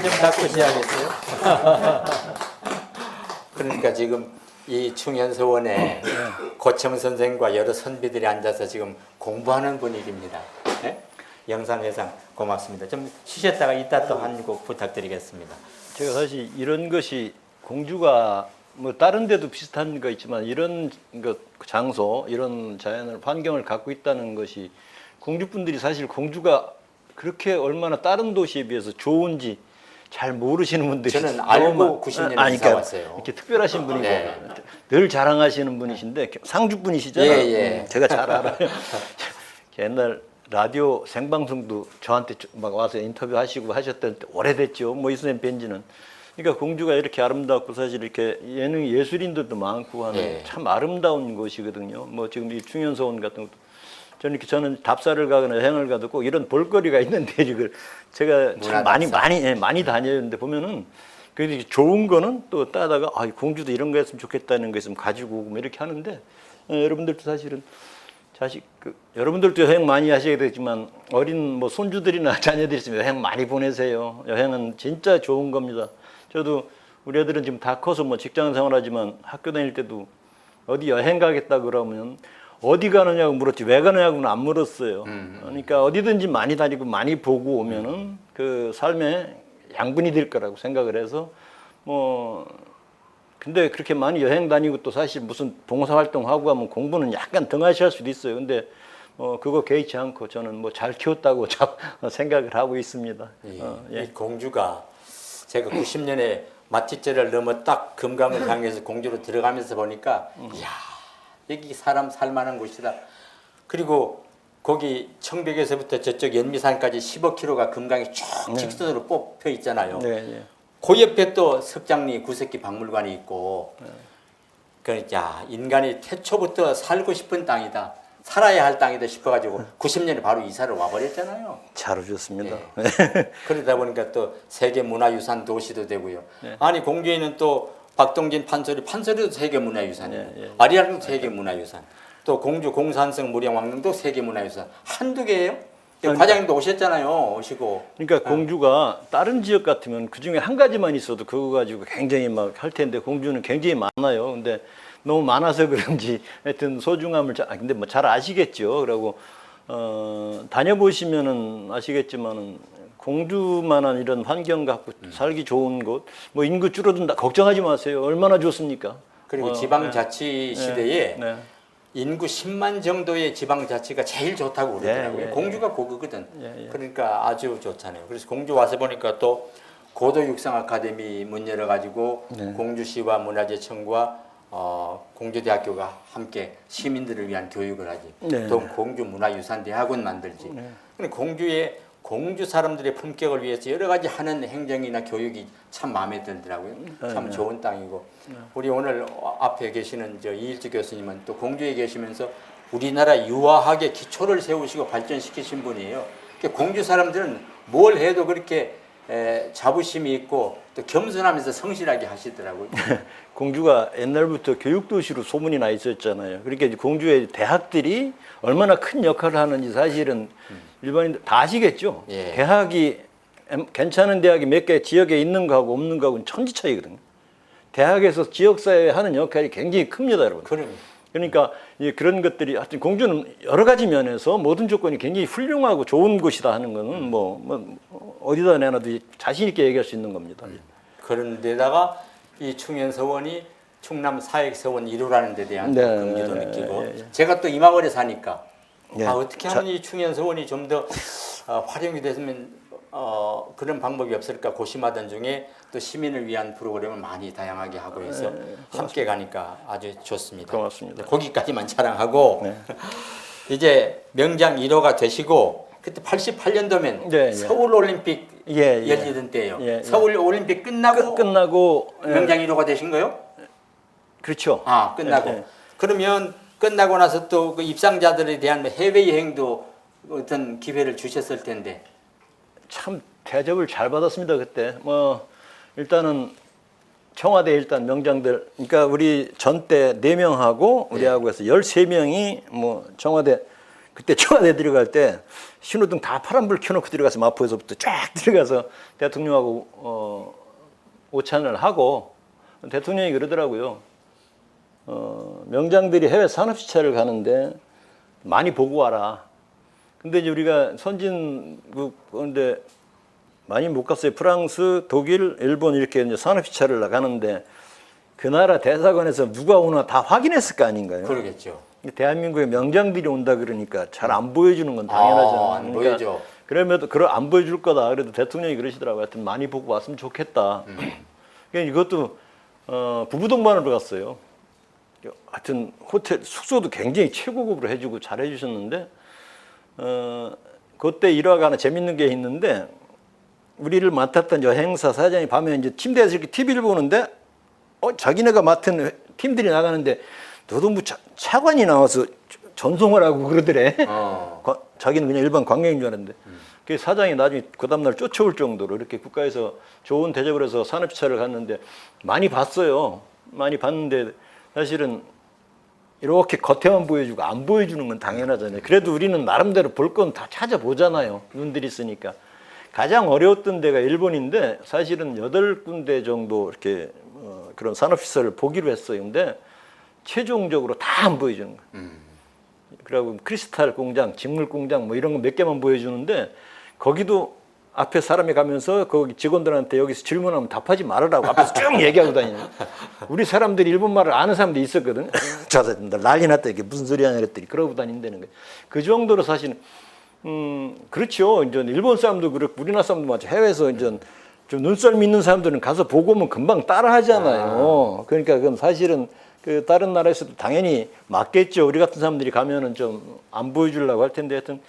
한 점 닦으셔야겠어요. 그러니까 지금 이 충현서원에 고청 선생과 여러 선비들이 앉아서 지금 공부하는 분위기입니다. 네? 영상 회상 고맙습니다. 좀 쉬셨다가 이따 또 한 곡 부탁드리겠습니다. 제가 사실 이런 것이 공주가 뭐 다른 데도 비슷한 거 있지만 이런 것 장소 이런 자연을 환경을 갖고 있다는 것이 공주분들이 사실 공주가 그렇게 얼마나 다른 도시에 비해서 좋은지 잘 모르시는 분들이 저는 알고 90년에 이사 왔어요. 이렇게 특별하신 분이고 네. 늘 자랑하시는 분이신데 상주 분이시잖아요. 예. 제가 잘 알아요. 옛날 라디오 생방송도 저한테 막 와서 인터뷰하시고 하셨던 때 오래됐죠. 뭐 이수님 뵌지는. 그러니까 공주가 이렇게 아름답고 사실 이렇게 예능 예술인들도 많고 하는 참 아름다운 곳이거든요. 뭐 지금 이 충현서원 같은 것도 저는 답사를 가거나 여행을 가도 꼭 이런 볼거리가 있는데 이걸 제가 참 많이 다녔는데 보면은 그 좋은 거는 또 따다가 아 공주도 이런 거 했으면 좋겠다는 거 있으면 가지고 오고 뭐 이렇게 하는데 여러분들도 사실은 여러분들도 여행 많이 하셔야 되지만 어린 뭐 손주들이나 자녀들이 있으면 여행 많이 보내세요. 여행은 진짜 좋은 겁니다. 저도 우리 애들은 지금 다 커서 뭐 직장 생활하지만 학교 다닐 때도 어디 여행 가겠다 그러면 어디 가느냐고 물었지 왜 가느냐고는 안 물었어요. 그러니까 어디든지 많이 다니고 많이 보고 오면은 그 삶에 양분이 될 거라고 생각을 해서 뭐 근데 그렇게 많이 여행 다니고 또 사실 무슨 봉사활동 하고 하면 공부는 약간 등하시할 수도 있어요. 근데 그거 개의치 않고 저는 뭐 잘 키웠다고 생각을 하고 있습니다. 이 공주가 제가 90년에 마티째를 넘어 딱 금강을 향해서 공주로 들어가면서 보니까 이야 여기 사람 살만한 곳이다. 그리고 거기 청백에서부터 저쪽 연미산까지 15km가 금강이 쭉 직선으로 뽑혀 있잖아요. 그 옆에 또 석장리 구석기 박물관이 있고 그러니까 인간이 태초부터 살고 싶은 땅이다. 살아야 할 땅이다 싶어가지고 90년에 바로 이사를 와버렸잖아요. 잘 오셨습니다. 그러다 보니까 또 세계문화유산 도시도 되고요. 아니 공주에는 또 박동진 판소리도 세계문화유산이에요. 아리랑도 세계문화유산. 또 공주 공산성 무령왕릉도 세계문화유산. 한두 개예요? 과장님도 오셨잖아요. 오시고. 그러니까 공주가 다른 지역 같으면 그 중에 한 가지만 있어도 그거 가지고 굉장히 막 할 텐데 공주는 굉장히 많아요. 근데 너무 많아서 그런지 하여튼 소중함을 근데 뭐 잘 아시겠죠. 그리고 다녀보시면은 아시겠지만은 공주만한 이런 환경 갖고 살기 좋은 곳, 뭐 인구 줄어든다 걱정하지 마세요. 얼마나 좋습니까? 그리고 지방자치 시대에 인구 10만 정도의 지방자치가 제일 좋다고 그러더라고요. 공주가 그거거든. 그러니까 아주 좋잖아요. 그래서 공주 와서 보니까 또 고도육상 아카데미 문 열어가지고 공주시와 문화재청과 공주대학교가 함께 시민들을 위한 교육을 하지. 또 공주문화유산대학원 만들지. 근데 공주 사람들의 품격을 위해서 여러 가지 하는 행정이나 교육이 참 마음에 들더라고요. 참 좋은 땅이고. 우리 오늘 앞에 계시는 이일주 교수님은 또 공주에 계시면서 우리나라 유아학의 기초를 세우시고 발전시키신 분이에요. 공주 사람들은 뭘 해도 그렇게 자부심이 있고 또 겸손하면서 성실하게 하시더라고요. 공주가 옛날부터 교육도시로 소문이 나 있었잖아요. 그러니까 이제 공주의 대학들이 얼마나 큰 역할을 하는지 사실은 일반인들 다 아시겠죠. 대학이 괜찮은 대학이 몇 개 지역에 있는 거하고 없는 거하고는 천지 차이거든요. 대학에서 지역사회에 하는 역할이 굉장히 큽니다, 여러분. 그러니까 그런 것들이 하여튼 공주는 여러 가지 면에서 모든 조건이 굉장히 훌륭하고 좋은 곳이다 하는 거는 뭐 어디다 내놔도 자신 있게 얘기할 수 있는 겁니다. 그런데다가 이 충현서원이 충남 사액서원 1호라는 데 대한 긍지도 느끼고 제가 또 이마을에 사니까 어떻게 하면 이 충현서원이 좀 더 활용이 됐으면 그런 방법이 없을까 고심하던 중에 또 시민을 위한 프로그램을 많이 다양하게 하고 해서 함께 가니까 아주 좋습니다. 고맙습니다. 거기까지만 자랑하고 이제 명장 1호가 되시고 그때 88년도면 서울 올림픽 열리던 때예요. 서울 올림픽 끝나고 명장 1호가 되신 거요? 그렇죠. 끝나고. 그러면 끝나고 나서 또 그 입상자들에 대한 해외 여행도 어떤 기회를 주셨을 텐데. 참 대접을 잘 받았습니다 그때. 뭐 일단은 청와대 일단 명장들, 그러니까 우리 전 때 4명하고 우리하고 해서 13명이 뭐 청와대 그때 청와대 들어갈 때 신호등 다 파란불 켜놓고 들어가서 마포에서부터 쫙 들어가서 대통령하고 오찬을 하고 대통령이 그러더라고요. 명장들이 해외 산업시찰을 가는데 많이 보고 와라. 근데 이제 우리가 선진국 그런데 많이 못 갔어요. 프랑스, 독일, 일본 이렇게 이제 산업시찰을 나가는데 그 나라 대사관에서 누가 오나 다 확인했을 거 아닌가요? 그러겠죠. 대한민국에 명장들이 온다 그러니까 잘 안 보여주는 건 당연하잖아요. 안 보여줘. 그러면 안 보여줄 거다. 그래도 대통령이 그러시더라고요. 하여튼 많이 보고 왔으면 좋겠다. 그러니까 이것도 부부 동반으로 갔어요. 하여튼 호텔 숙소도 굉장히 최고급으로 해주고 잘 해주셨는데 그때 일화가 하나 재밌는 게 있는데 우리를 맡았던 여행사 사장이 밤에 이제 침대에서 이렇게 TV를 보는데 자기네가 맡은 팀들이 나가는데 노동부 차관이 나와서 전송을 하고 그러더래. 자기는 그냥 일반 관광인 줄 알았는데. 그 사장이 나중에 그 다음날 쫓아올 정도로 이렇게 국가에서 좋은 대접을 해서 산업시찰을 갔는데 많이 봤어요. 많이 봤는데 사실은 이렇게 겉에만 보여주고 안 보여주는 건 당연하잖아요. 그래도 우리는 나름대로 볼 건 다 찾아보잖아요. 눈들이 있으니까. 가장 어려웠던 데가 일본인데 사실은 8군데 정도 이렇게 그런 산업시설을 보기로 했어요. 근데 최종적으로 다 안 보여주는 거예요. 그리고 크리스탈 공장, 직물 공장 뭐 이런 거 몇 개만 보여주는데 거기도 앞에 사람이 가면서 거기 직원들한테 여기서 질문하면 답하지 말으라고 앞에서 쭉 얘기하고 다니는 거예요. 우리 사람들이 일본말을 아는 사람들이 있었거든. 저 사람들 난리 났다 이게 무슨 소리 하냐 그랬더니 그러고 다닌다는 거예요. 그 정도로 사실은 그렇죠. 이제 일본 사람도 그렇고 우리나라 사람도 마찬가지. 해외에서 이제 좀 눈썰미 있는 사람들은 가서 보고 오면 금방 따라 하잖아요. 그러니까 그건 사실은 그 다른 나라에서도 당연히 맞겠죠. 우리 같은 사람들이 가면은 좀 안 보여주려고 할 텐데 하여튼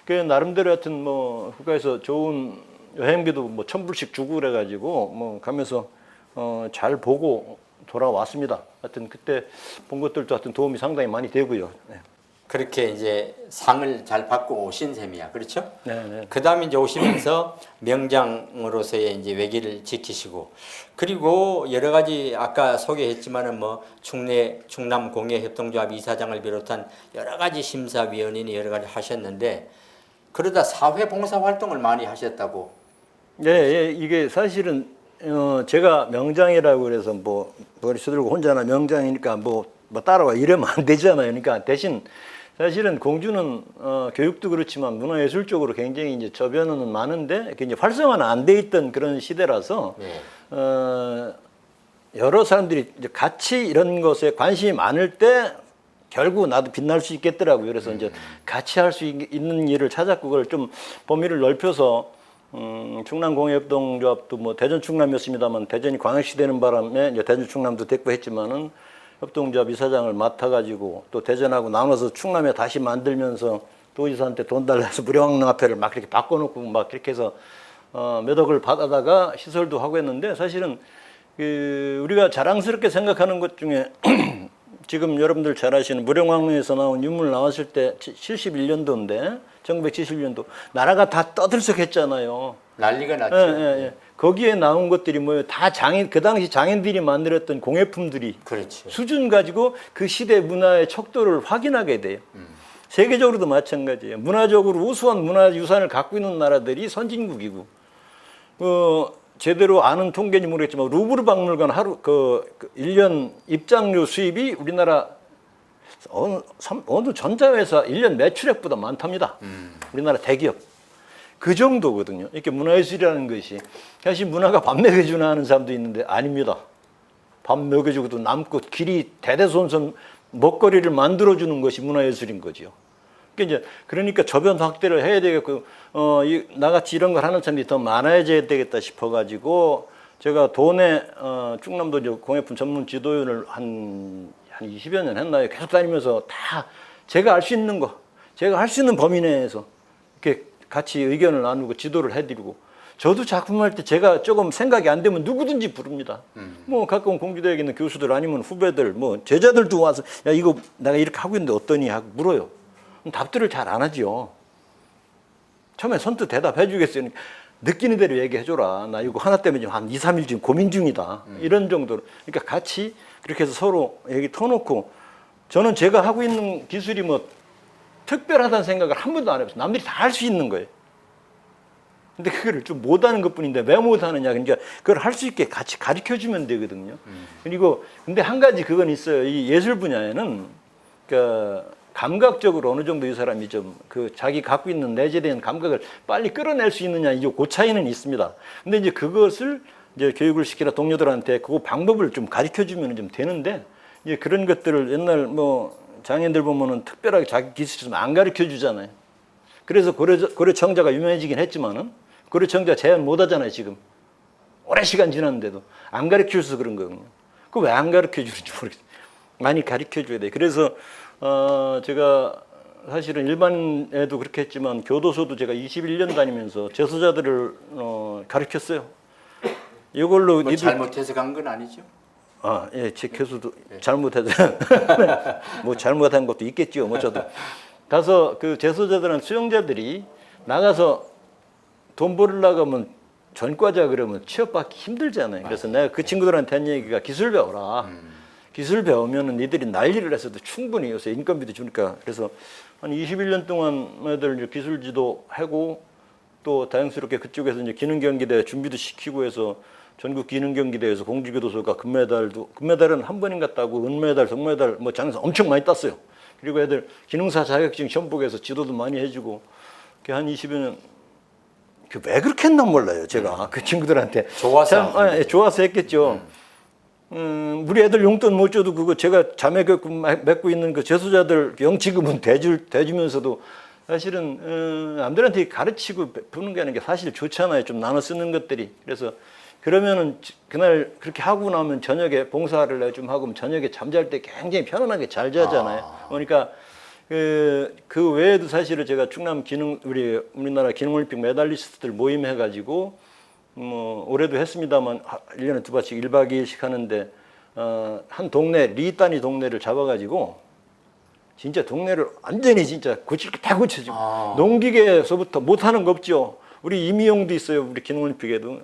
그 나름대로 하여튼 뭐 국가에서 좋은 여행비도 뭐 1,000불씩 주고 그래가지고 뭐 가면서 잘 보고 돌아왔습니다. 하여튼 그때 본 것들도 하여튼 도움이 상당히 많이 되고요. 네. 그렇게 이제 상을 잘 받고 오신 셈이야, 그렇죠? 네. 그 다음에 이제 오시면서 명장으로서의 이제 외기를 지키시고, 그리고 여러 가지 아까 소개했지만은 뭐 충남 공예협동조합 이사장을 비롯한 여러 가지 심사위원이니 여러 가지 하셨는데, 그러다 사회 봉사 활동을 많이 하셨다고. 네, 이게 사실은 제가 명장이라고 그래서 뭐 머리 쓰들고 혼자나 명장이니까 뭐 따라와 이러면 안 되잖아요. 그러니까 대신 사실은 공주는 교육도 그렇지만 문화예술 쪽으로 굉장히 이제 저변은 많은데 이제 활성화는 안 돼 있던 그런 시대라서 네. 여러 사람들이 이제 같이 이런 것에 관심이 많을 때 결국 나도 빛날 수 있겠더라고요. 그래서 이제 같이 할 수 있는 일을 찾았고 그걸 좀 범위를 넓혀서 충남공예협동조합도 뭐 대전 충남이었습니다만 대전이 광역시 되는 바람에 이제 대전 충남도 됐고 했지만은 협동조합 이사장을 맡아가지고 또 대전하고 나눠서 충남에 다시 만들면서 도지사한테 돈 달라서 무료환경화폐를 막 이렇게 바꿔놓고 막 이렇게 해서 몇 억을 받아다가 시설도 하고 했는데 사실은 그 우리가 자랑스럽게 생각하는 것 중에 지금 여러분들 잘 아시는 무령왕릉에서 나온 유물 나왔을 때 71년도인데 1971년도 나라가 다 떠들썩했잖아요. 난리가 났죠. 예. 거기에 나온 것들이 뭐예요? 다 그 당시 장인들이 만들었던 공예품들이 그렇죠. 수준 가지고 그 시대 문화의 척도를 확인하게 돼요. 세계적으로도 마찬가지예요. 문화적으로 우수한 문화유산을 갖고 있는 나라들이 선진국이고 제대로 아는 통계인지 모르겠지만 루브르 박물관 하루 1년 입장료 수입이 우리나라 어느 전자회사 1년 매출액보다 많답니다. 우리나라 대기업. 그 정도거든요. 이렇게 문화예술이라는 것이. 사실 문화가 밥 먹여주나 하는 사람도 있는데 아닙니다. 밥 먹여주고도 남고 길이 대대손손 먹거리를 만들어주는 것이 문화예술인 거지요. 그러니까 저변 확대를 해야 되겠고, 나같이 이런 걸 하는 사람들이 더 많아져야 되겠다 싶어가지고, 제가 도내, 충남도 이제 공예품 전문 지도위원을 한 20여 년 했나요? 계속 다니면서 다 제가 알 수 있는 거, 제가 할 수 있는 범위 내에서 이렇게 같이 의견을 나누고 지도를 해드리고, 저도 작품할 때 제가 조금 생각이 안 되면 누구든지 부릅니다. 뭐 가까운 공주대학에 있는 교수들 아니면 후배들, 뭐 제자들도 와서 야 이거 내가 이렇게 하고 있는데 어떠니 하고 물어요. 답들을 잘 안 하죠. 처음에 선뜻 대답해 주겠어요. 느끼는 대로 얘기해줘라. 나 이거 하나 때문에 지금 한 2, 3일 지금 고민 중이다. 이런 정도로. 그러니까 같이 그렇게 해서 서로 얘기 터놓고 저는 제가 하고 있는 기술이 뭐 특별하다는 생각을 한 번도 안 해봤어요. 남들이 다 할 수 있는 거예요. 근데 그거를 좀 못하는 것뿐인데 왜 못하느냐. 그러니까 그걸 할 수 있게 같이 가르쳐주면 되거든요. 그리고 근데 한 가지 그건 있어요. 이 예술 분야에는 그러니까 감각적으로 어느 정도 이 사람이 좀 그 자기 갖고 있는 내재된 감각을 빨리 끌어낼 수 있느냐, 이제 그 차이는 있습니다. 근데 이제 그것을 이제 교육을 시키라 동료들한테 그 방법을 좀 가르쳐주면 좀 되는데, 이제 그런 것들을 옛날 뭐 장인들 보면은 특별하게 자기 기술 좀 안 가르쳐 주잖아요. 그래서 고려청자가 유명해지긴 했지만은 고려청자 제한 못 하잖아요, 지금. 오랜 시간 지났는데도 안 가르쳐 줘서 그런 거거든요. 그 왜 안 가르쳐 주는지 모르겠어요. 많이 가르쳐 줘야 돼. 그래서 제가 사실은 일반에도 그렇게 했지만 교도소도 제가 21년 다니면서 재소자들을 가르쳤어요. 이걸로 뭐 잘못해서 간 건 아니죠? 아, 예, 제 교수도 잘못해서 뭐 잘못한 것도 있겠죠. 뭐 저도 가서 그 재소자들은 수용자들이 나가서 돈 벌으려고 하면 전과자 그러면 취업받기 힘들잖아요. 그래서 내가 그 친구들한테 한 얘기가 기술 배워라. 기술 배우면은 니들이 난리를 해서도 충분히 요새 인건비도 주니까. 그래서 한 21년 동안 애들 이제 기술 지도 하고 또 다행스럽게 그쪽에서 이제 기능경기대 준비도 시키고 해서 전국 기능경기대에서 공주교도소가 금메달은 한 번인가 따고 은메달, 동메달 뭐 장에서 엄청 많이 땄어요. 그리고 애들 기능사 자격증 시험 보고해서 지도도 많이 해주고 한 20여 년. 왜 그렇게 했나 몰라요, 제가 그 친구들한테. 좋아서. 참, 예, 좋아서 했겠죠. 우리 애들 용돈 못 줘도 그거 제가 자매교육 맺고 있는 그 재소자들 영치금은 대주면서도 사실은 남들한테 가르치고 부는 게 아닌 게 사실 좋잖아요. 좀 나눠 쓰는 것들이. 그래서 그러면은 그날 그렇게 하고 나면 저녁에 봉사를 좀 하고 저녁에 잠잘 때 굉장히 편안하게 잘 자잖아요. 그러니까 그 외에도 사실은 제가 충남 우리나라 기능올림픽 메달리스트들 모임해가지고 뭐 올해도 했습니다만 1년에 2번씩 1박 2일씩 하는데 한 동네 리단위 동네를 잡아가지고 진짜 동네를 완전히 진짜 고칠 게 다 고쳐지고 농기계에서부터 못하는 거 없죠. 우리 이미용도 있어요. 우리 기능올림픽에도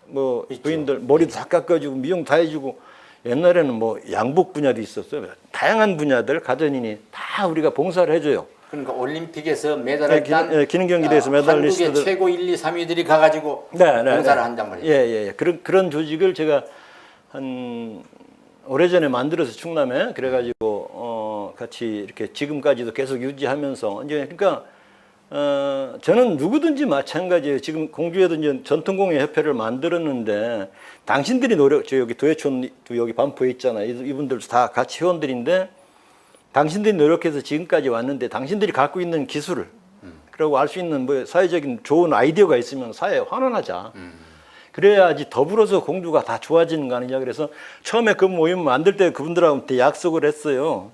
뭐 있죠. 부인들 머리도 다 깎아주고 미용 다 해주고. 옛날에는 뭐 양복 분야도 있었어요. 다양한 분야들 가전이니 다 우리가 봉사를 해줘요. 그러니까 올림픽에서 메달을 딴 기능경기대에서 메달리스트들 한국의 최고 1, 2, 3위들이 가가지고 봉사를 한단 말이에요. 예. 그런 조직을 제가 한 오래전에 만들어서 충남에 그래가지고 같이 이렇게 지금까지도 계속 유지하면서 이제 그러니까 저는 누구든지 마찬가지예요. 지금 공주에도 이제 전통공예협회를 만들었는데 당신들이 저 여기 도예촌 여기 반포에 있잖아요. 이분들도 다 같이 회원들인데 당신들이 노력해서 지금까지 왔는데 당신들이 갖고 있는 기술을 그리고 알 수 있는 뭐 사회적인 좋은 아이디어가 있으면 사회에 환원하자. 그래야지 더불어서 공주가 다 좋아지는 거 아니냐. 그래서 처음에 그 모임 만들 때 그분들한테 약속을 했어요.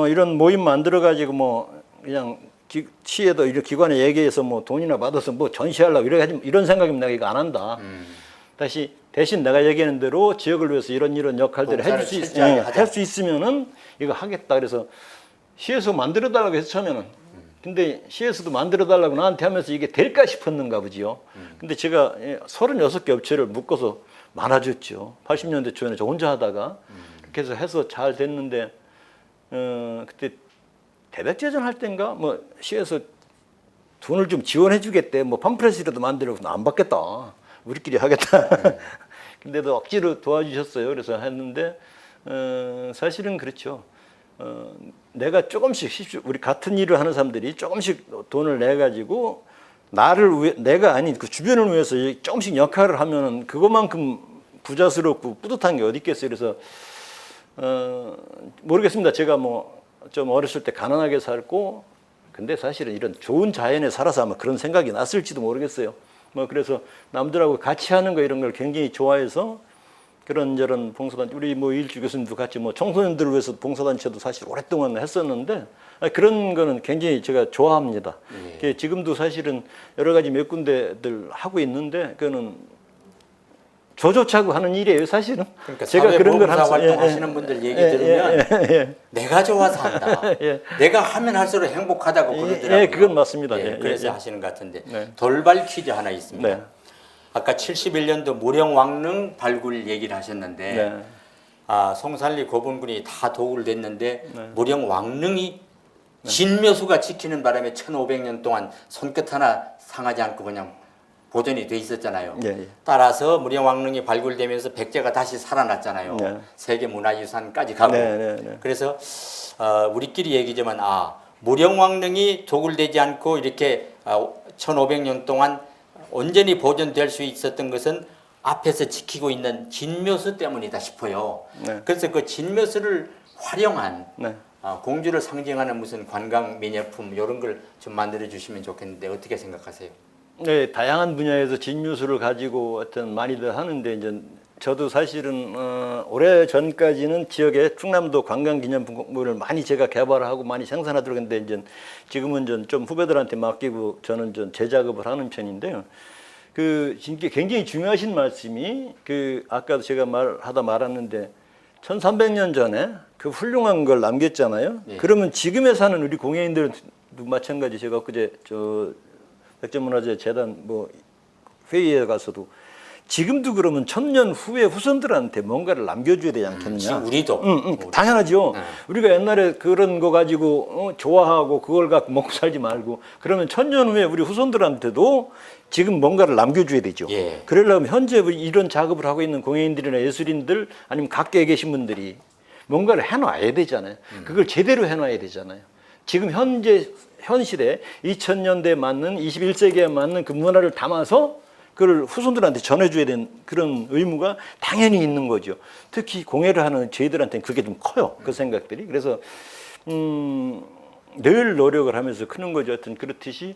이런 모임 만들어 가지고 뭐 그냥 시에도 이런 기관에 얘기해서 뭐 돈이나 받아서 뭐 전시하려고 이런 생각이면 내가 이거 안 한다. 다시 대신 내가 얘기하는 대로 지역을 위해서 이런 역할들을 할 수 있으면은 이거 하겠다. 그래서 시에서 만들어 달라고 해서 처음에는 근데 시에서도 만들어 달라고 나한테 하면서 이게 될까 싶었는가 보지요. 근데 제가 36개 업체를 묶어서 많아졌죠. 80년대 초에는 저 혼자 하다가 그렇게 해서 잘 됐는데 그때 대백제전 할 때인가 뭐 시에서 돈을 좀 지원해 주겠대. 뭐 팜플렛이라도 만들어서 안 받겠다. 우리끼리 하겠다. 근데도 억지로 도와주셨어요. 그래서 했는데 사실은 그렇죠. 내가 조금씩 우리 같은 일을 하는 사람들이 조금씩 돈을 내 가지고 내가 아닌 그 주변을 위해서 조금씩 역할을 하면은 그것만큼 부자스럽고 뿌듯한 게 어디 있겠어요. 그래서 모르겠습니다. 제가 뭐 좀 어렸을 때 가난하게 살고 근데 사실은 이런 좋은 자연에 살아서 아마 그런 생각이 났을지도 모르겠어요. 뭐 그래서 남들하고 같이 하는 거 이런 걸 굉장히 좋아해서 그런저런 봉사단체 우리 뭐 이일주 교수님도 같이 뭐 청소년들을 위해서 봉사단체도 사실 오랫동안 했었는데 그런 거는 굉장히 제가 좋아합니다. 지금도 사실은 여러 가지 몇 군데들 하고 있는데 그거는 저조차고 하는 일이에요, 사실은. 그러니까 제가 그런 걸 활동하시는 분들 얘기 들으면 내가 좋아서 한다. 내가 하면 할수록 행복하다고 그러더라고요. 그건 맞습니다. 그래서 하시는 것 같은데 돌발 퀴즈 하나 있습니다. 아까 71년도 무령왕릉 발굴 얘기를 하셨는데 송산리 고분군이 다 도굴됐는데 무령왕릉이 진묘수가 지키는 바람에 1500년 동안 손끝 하나 상하지 않고 그냥 보존이 돼 있었잖아요. 예, 예. 따라서 무령왕릉이 발굴되면서 백제가 다시 살아났잖아요. 네. 세계문화유산까지 가고. 네, 네, 네. 그래서 우리끼리 얘기지만 무령왕릉이 도굴되지 않고 이렇게 1500년 동안 온전히 보존될 수 있었던 것은 앞에서 지키고 있는 진묘수 때문이다 싶어요. 네. 그래서 그 진묘수를 활용한 네. 공주를 상징하는 무슨 관광 미녀품 이런 걸 좀 만들어 주시면 좋겠는데 어떻게 생각하세요? 네, 다양한 분야에서 진묘수를 가지고 어떤 많이들 하는데 이제 저도 사실은 오래 전까지는 지역에 충남도 관광기념품을 많이 제가 개발하고 많이 생산하도록 했는데 이제 지금은 좀 후배들한테 맡기고 저는 좀 제작업을 하는 편인데요. 그 진짜 굉장히 중요하신 말씀이 그 아까도 제가 말았는데 1300년 전에 그 훌륭한 걸 남겼잖아요. 예. 그러면 지금에 사는 우리 공예인들도 마찬가지. 제가 그제 백제문화재 재단 회의에 가서도 지금도 그러면 1000년 후에 후손들한테 뭔가를 남겨줘야 되지 않겠느냐. 지금 우리도. 당연하죠. 네. 우리가 옛날에 그런 거 가지고 좋아하고 그걸 갖고 먹고 살지 말고 그러면 1000년 후에 우리 후손들한테도 지금 뭔가를 남겨줘야 되죠. 예. 그러려면 현재 이런 작업을 하고 있는 공예인들이나 예술인들 아니면 각계에 계신 분들이 뭔가를 해놔야 되잖아요. 그걸 제대로 해놔야 되잖아요. 지금 현 시대 2000년대에 맞는 21세기에 맞는 그 문화를 담아서 그걸 후손들한테 전해줘야 되는 그런 의무가 당연히 있는 거죠. 특히 공예를 하는 저희들한테는 그게 좀 커요. 그 생각들이. 그래서 늘 노력을 하면서 크는 거죠. 하여튼 그렇듯이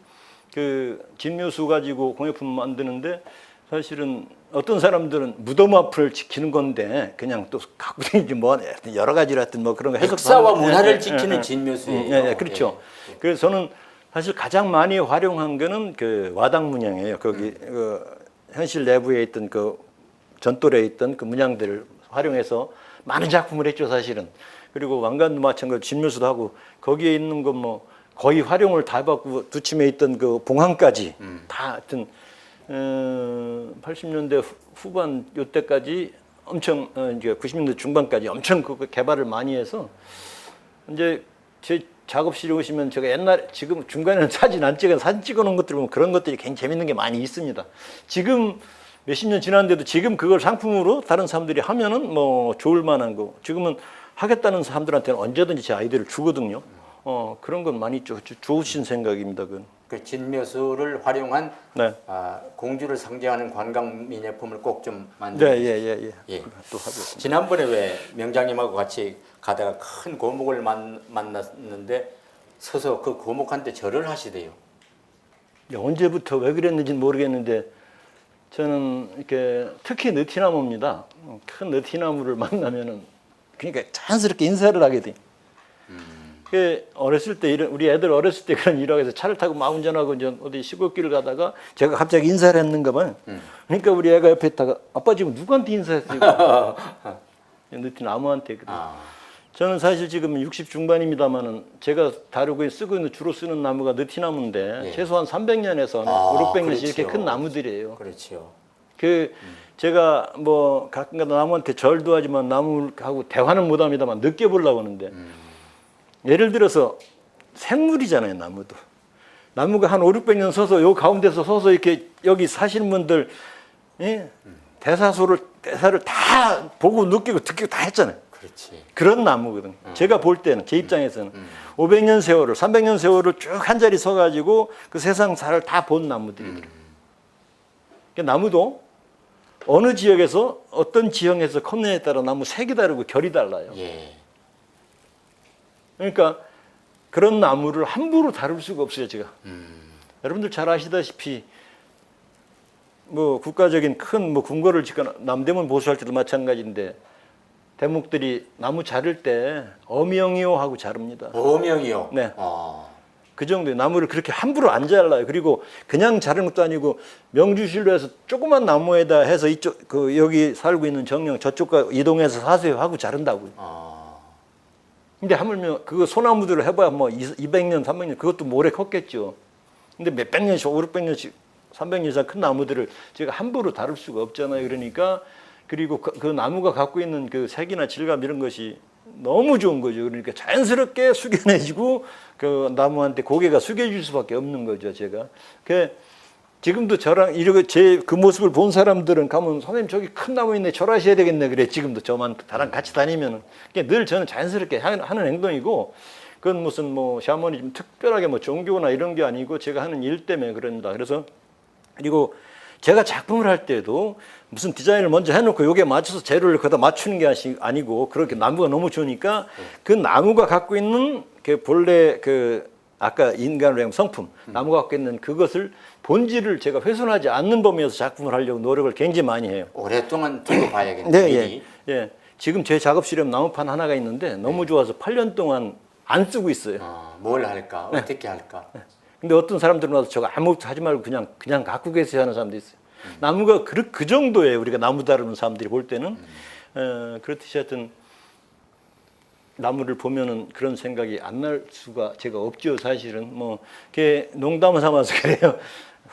그 진묘수 가지고 공예품 만드는데 사실은 어떤 사람들은 무덤 앞을 지키는 건데 그냥 또 갖고 다니지 여러 가지로 하여튼 그런 거 해석도 역사와 하는- 문화를 지키는 진묘수예요. 그렇죠. 그래서 저는 사실 가장 많이 활용한 거는 그 와당 문양이에요. 거기 현실 내부에 있던 그 전돌에 있던 그 문양들을 활용해서 많은 작품을 했죠, 사실은. 그리고 왕관도 마찬가지로 진묘수도 하고 거기에 있는 거 거의 활용을 다 해봤고 두침에 있던 그 봉황까지 다 하여튼 80년대 후반 요때까지 엄청 이제 90년대 중반까지 엄청 그 개발을 많이 해서 이제 제 작업실에 오시면 제가 지금 중간에는 사진 찍어 놓은 것들 보면 그런 것들이 굉장히 재밌는 게 많이 있습니다. 지금 몇십 년 지났는데도 지금 그걸 상품으로 다른 사람들이 하면은 좋을 만한 거. 지금은 하겠다는 사람들한테는 언제든지 제 아이디어를 주거든요. 그런 건 많이 좋으신 생각입니다. 그건. 그 진묘수를 활용한 네. 공주를 상징하는 관광 미녀품을 꼭 좀 만들어. 예. 예. 또 하겠습니다. 지난번에 왜 명장님하고 같이 가다가 큰 고목을 만났는데 서서 그 고목한테 절을 하시대요. 언제부터 왜 그랬는지는 모르겠는데 저는 이렇게 특히 느티나무입니다. 큰 느티나무를 만나면은 그러니까 자연스럽게 인사를 하게 돼. 어렸을 때 우리 애들 어렸을 때 그런 일화에서 차를 타고 막 운전하고 이제 어디 시골길을 가다가 제가 갑자기 인사를 했는가 봐요. 그러니까 우리 애가 옆에 있다가 아빠 지금 누구한테 인사했어요? 느티나무한테 그래. 저는 사실 지금 60 중반입니다만은 제가 다루고 주로 쓰는 나무가 느티나무인데 예. 최소한 300년에서 5, 600년씩 그렇죠. 이렇게 큰 나무들이에요. 그렇죠. 제가 가끔가다 나무한테 절도 하지만 나무하고 대화는 못합니다만 느껴보려고 하는데 예를 들어서 생물이잖아요. 나무가 한 5, 600년 서서 요 가운데서 서서 이렇게 여기 사시는 분들 대사를 다 보고 느끼고 듣기고 다 했잖아요. 그렇지. 그런 나무거든. 제가 볼 때는 제 입장에서는 500년 세월을 300년 세월을 쭉 한 자리 서가지고 그 세상사를 다 본 나무들이더라고요. 나무도 어느 지역에서 어떤 지형에서 컸느냐에 따라 나무 색이 다르고 결이 달라요. 예. 그러니까 그런 나무를 함부로 다룰 수가 없어요, 제가. 여러분들 잘 아시다시피 국가적인 큰 궁궐을 짓거나 남대문 보수할 때도 마찬가지인데 대목들이 나무 자를 때 어명이요 하고 자릅니다. 어명이요. 네. 그 정도의 나무를 그렇게 함부로 안 잘라요. 그리고 그냥 자르는 것도 아니고 명주실로 해서 조그만 나무에다 해서 여기 살고 있는 정령 저쪽과 이동해서 사세요 하고 자른다고요. 근데 하물며 그거 소나무들을 해봐야 200년, 300년 그것도 오래 컸겠죠. 근데 몇백 년씩, 5, 600년씩, 300년 이상 큰 나무들을 제가 함부로 다룰 수가 없잖아요. 그러니까 그리고 그 나무가 갖고 있는 그 색이나 질감 이런 것이 너무 좋은 거죠. 그러니까 자연스럽게 숙연해지고 그 나무한테 고개가 숙여질 수밖에 없는 거죠. 제가. 그 지금도 저랑 이렇게 제 그 모습을 본 사람들은 가면 선생님 저기 큰 나무 있네 절하셔야 되겠네 그래. 지금도 저만 나랑 같이 다니면은 그러니까 늘 저는 자연스럽게 하는 행동이고 그건 무슨 뭐 샤머니즘 특별하게 뭐 종교나 이런 게 아니고 제가 하는 일 때문에 그런다. 그래서 그리고 제가 작품을 할 때도 무슨 디자인을 먼저 해놓고 여기에 맞춰서 재료를 거기다 맞추는 게 아니고 그렇게 나무가 너무 좋으니까 그 나무가 갖고 있는 그 본래 그 아까 인간으로 하면 성품 나무가 갖고 있는 그것을 본질을 제가 훼손하지 않는 범위에서 작품을 하려고 노력을 굉장히 많이 해요. 오랫동안 두고 봐야겠네요. 네, 미리. 예. 지금 제 작업실에 나무판 하나가 있는데 너무 좋아서 8년 동안 안 쓰고 있어요. 뭘 할까? 어떻게 할까? 근데 어떤 사람들은 와서 저거 아무것도 하지 말고 그냥 갖고 계세요 하는 사람도 있어요. 나무가 그 정도예요. 우리가 나무 다루는 사람들이 볼 때는 그렇듯이 하여튼 나무를 보면은 그런 생각이 안 날 수가 제가 없죠. 사실은 뭐 그게 농담을 삼아서 그래요.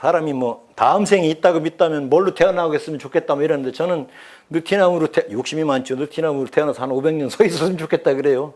사람이 뭐 다음 생이 있다고 믿다면 뭘로 태어나겠으면 좋겠다 뭐 이러는데 저는 느티나무로 욕심이 많죠. 느티나무로 태어나서 한 500년 서 있었으면 좋겠다 그래요.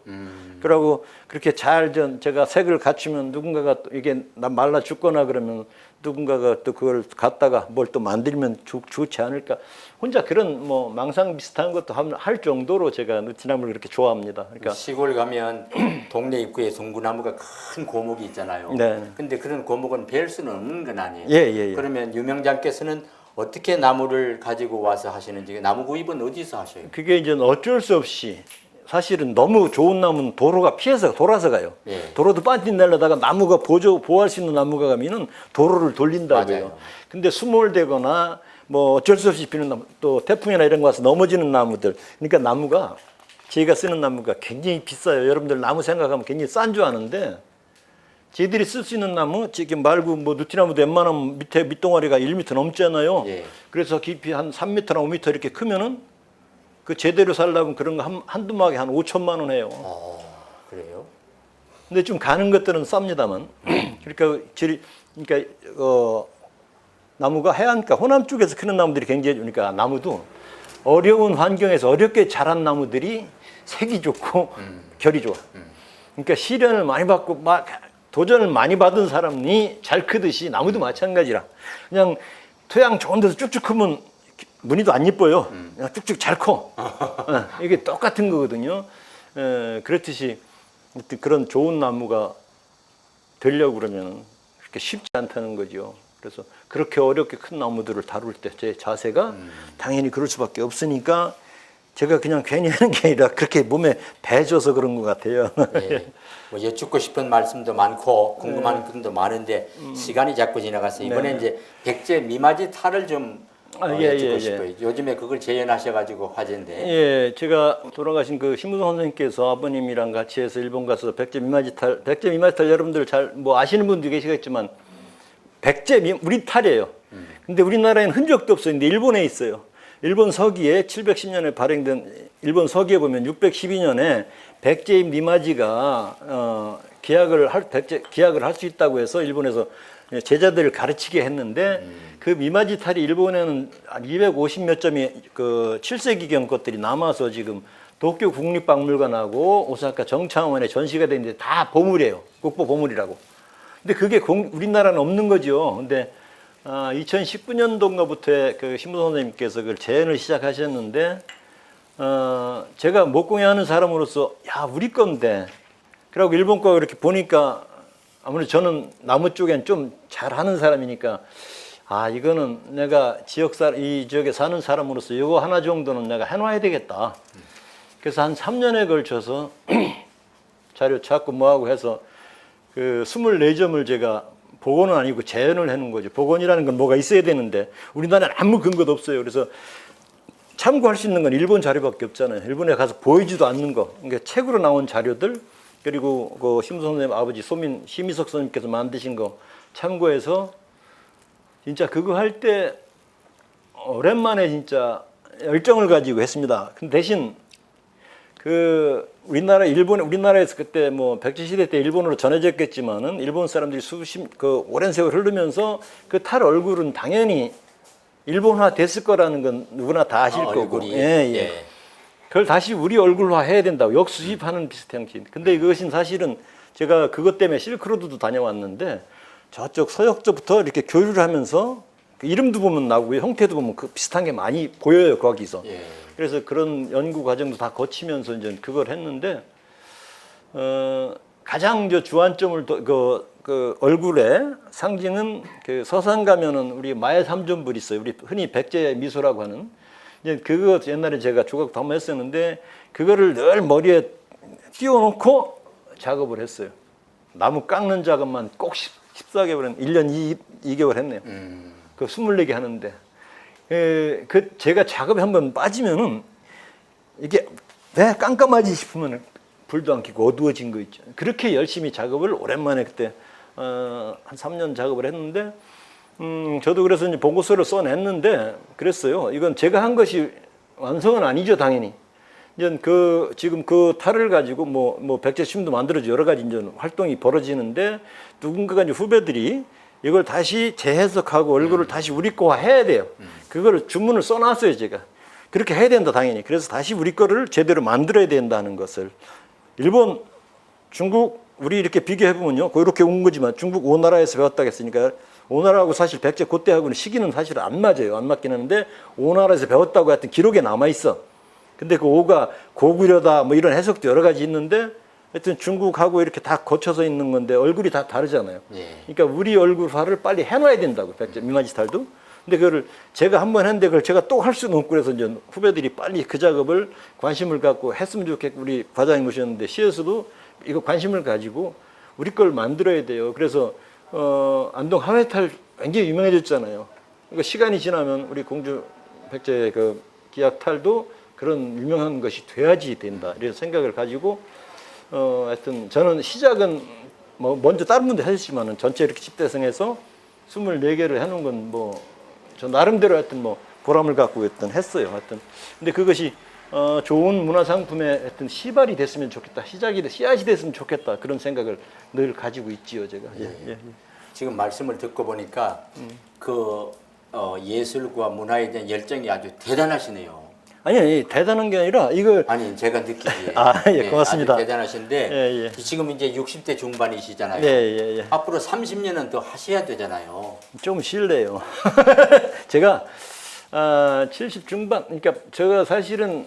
그러고 그렇게 잘 제가 색을 갖추면 누군가가 또 이게 말라 죽거나 그러면 누군가가 또 그걸 갖다가 뭘 또 만들면 좋지 않을까. 혼자 그런 뭐 망상 비슷한 것도 할 정도로 제가 느티나무를 그렇게 좋아합니다. 그러니까 시골 가면 동네 입구에 송구나무가 큰 고목이 있잖아요. 네. 근데 그런 고목은 뵐 수는 없는 건 아니에요. 예. 그러면 유명장께서는 어떻게 나무를 가지고 와서 하시는지, 나무 구입은 어디서 하셔요? 그게 이제 어쩔 수 없이 사실은 너무 좋은 나무는 도로가 피해서 돌아서 가요. 예. 도로도 빤히 내려다가 나무가 보호할 수 있는 나무가 가면은 도로를 돌린다고요. 맞아요. 근데 수몰되거나 뭐 어쩔 수 없이 피는 나무, 또 태풍이나 이런 거 와서 넘어지는 나무들. 그러니까 나무가 저희가 쓰는 나무가 굉장히 비싸요. 여러분들 나무 생각하면 굉장히 싼 줄 아는데 저희들이 쓸 수 있는 나무 지금 말고 뭐 누티나무도 웬만하면 밑동아리가 1m 넘잖아요. 예. 그래서 깊이 한 3m나 5m 이렇게 크면은 그 제대로 살려면 그런 거 한두 막에 한 5천만 원 해요. 그래요? 근데 좀 가는 것들은 쌉니다만. 그러니까 나무가 해안가 호남 쪽에서 크는 나무들이 굉장히 그러니까 나무도 어려운 환경에서 어렵게 자란 나무들이 색이 좋고 결이 좋아. 그러니까 시련을 많이 받고 막 도전을 많이 받은 사람이 잘 크듯이 나무도 마찬가지라. 그냥 토양 좋은 데서 쭉쭉 크면 무늬도 안 예뻐요. 그냥 쭉쭉 잘 커. 이게 똑같은 거거든요. 그렇듯이 그런 좋은 나무가 되려고 그러면 그렇게 쉽지 않다는 거죠. 그래서 그렇게 어렵게 큰 나무들을 다룰 때 제 자세가 당연히 그럴 수밖에 없으니까 제가 그냥 괜히 하는 게 아니라 그렇게 몸에 배져서 그런 것 같아요. 예. 뭐 여쭙고 싶은 말씀도 많고 궁금한 것도 많은데 시간이 자꾸 지나가서 이번에 이제 백제 미마지 탈을 좀 여쭙고 싶어요. 요즘에 그걸 재현하셔가지고 화제인데. 예, 제가 돌아가신 그 신무성 선생님께서 아버님이랑 같이 해서 일본 가서 백제 미마지 탈 여러분들 잘 뭐 아시는 분도 계시겠지만 우리 탈이에요. 근데 우리나라에는 흔적도 없어요. 근데 일본에 있어요. 일본 서기에 710년에 발행된 일본 서기에 보면 612년에 백제입 미마지가 계약을 할 수 있다고 해서 일본에서 제자들을 가르치게 했는데 그 미마지 탈이 일본에는 250 몇 점이 그 7세기경 것들이 남아서 지금 도쿄 국립박물관하고 오사카 정창원에 전시가 되는데 다 보물이에요. 국보 보물이라고. 근데 그게 우리나라는 없는 거죠. 근데 2019년도인가부터 그 신무성 선생님께서 그걸 재현을 시작하셨는데 제가 목공예 하는 사람으로서 야 우리 건데 그러고 일본 거 이렇게 보니까 아무래도 저는 나무 쪽엔 좀 잘하는 사람이니까 이거는 내가 이 지역에 사는 사람으로서 이거 하나 정도는 내가 해놔야 되겠다. 그래서 한 3년에 걸쳐서 자료 찾고 뭐하고 해서 그 24점을 제가 복원은 아니고 재현을 해놓은 거죠. 복원이라는 건 뭐가 있어야 되는데 우리나라는 아무 근거도 없어요. 그래서 참고할 수 있는 건 일본 자료밖에 없잖아요. 일본에 가서 보이지도 않는 거. 그러니까 책으로 나온 자료들 그리고 그 신무성 선생님 아버지 심희석 선생님께서 만드신 거 참고해서 진짜 그거 할 때 오랜만에 진짜 열정을 가지고 했습니다. 근데 대신 우리나라에서 그때 뭐 백제 시대 때 일본으로 전해졌겠지만은 일본 사람들이 오랜 세월 흐르면서 그 탈 얼굴은 당연히 일본화 됐을 거라는 건 누구나 다 아실 거고. 얼굴이. 예. 그걸 다시 우리 얼굴화 해야 된다고 역수입하는 비슷한 형식. 근데 그것은 사실은 제가 그것 때문에 실크로드도 다녀왔는데 저쪽 서역서부터 이렇게 교류를 하면서 그 이름도 보면 나오고 형태도 보면 그 비슷한 게 많이 보여요 거기서. 예. 그래서 그런 연구 과정도 다 거치면서 이제 그걸 했는데 가장 저 주안점을 그 얼굴에 상징은 그 서산 가면은 우리 마의 삼존불 있어요. 우리 흔히 백제 미소라고 하는 이제 그거 옛날에 제가 조각도 한번 했었는데 그거를 늘 머리에 띄워놓고 작업을 했어요. 나무 깎는 작업만 꼭 14개월은 1년 2개월 했네요. 그 24개 하는데 그 제가 작업에 한번 빠지면은 이게 왜 깜깜하지 싶으면 불도 안 켜고 어두워진 거 있죠. 그렇게 열심히 작업을 오랜만에 그때 한 3년 작업을 했는데 저도 그래서 이제 보고서를 써냈는데 그랬어요. 이건 제가 한 것이 완성은 아니죠, 당연히. 이제 그 지금 그 탈을 가지고 뭐 백제춤도 만들어져 여러 가지 이제 활동이 벌어지는데 누군가가 이제 후배들이 이걸 다시 재해석하고 얼굴을 다시 우리 거화 해야 돼요. 그거를 주문을 써놨어요, 제가. 그렇게 해야 된다, 당연히. 그래서 다시 우리 거를 제대로 만들어야 된다는 것을. 일본, 중국, 우리 이렇게 비교해보면요. 이렇게 온 거지만 중국 오나라에서 배웠다고 했으니까 오나라하고 사실 백제 그때하고는 시기는 사실 안 맞아요. 안 맞긴 하는데 오나라에서 배웠다고 하여튼 기록에 남아있어. 근데 그 오가 고구려다 뭐 이런 해석도 여러 가지 있는데 하여튼 중국하고 이렇게 다 거쳐서 있는 건데 얼굴이 다 다르잖아요. 예. 그러니까 우리 얼굴화를 빨리 해놔야 된다고 백제 미마지 스타일도. 근데 그거를 제가 한 번 했는데 그걸 제가 또 할 수는 없고 그래서 이제 후배들이 빨리 그 작업을 관심을 갖고 했으면 좋겠고 우리 과장님 모셨는데 시에서도 이거 관심을 가지고 우리 걸 만들어야 돼요. 그래서 안동 하회탈 굉장히 유명해졌잖아요. 그러니까 시간이 지나면 우리 공주 백제 그 기약탈도 그런 유명한 것이 돼야지 된다. 이런 생각을 가지고 하여튼 저는 시작은 뭐 먼저 다른 분도 했지만은 전체 이렇게 집대성해서 24개를 해놓은 건 뭐 저 나름대로 하여튼 뭐 보람을 갖고 했어요. 하여튼 근데 그것이 좋은 문화상품의 하여튼 시발이 됐으면 좋겠다. 씨앗이 됐으면 좋겠다. 그런 생각을 늘 가지고 있지요, 제가. 예. 지금 말씀을 듣고 보니까 그 예술과 문화에 대한 열정이 아주 대단하시네요. 아니 대단한 게 아니라 이걸 아니 제가 느끼기에 예, 고맙습니다. 아주 대단하신데 예. 지금 이제 60대 중반이시잖아요. 예. 앞으로 30년은 더 하셔야 되잖아요. 좀 실례요. 제가 70 중반, 그러니까 제가 사실은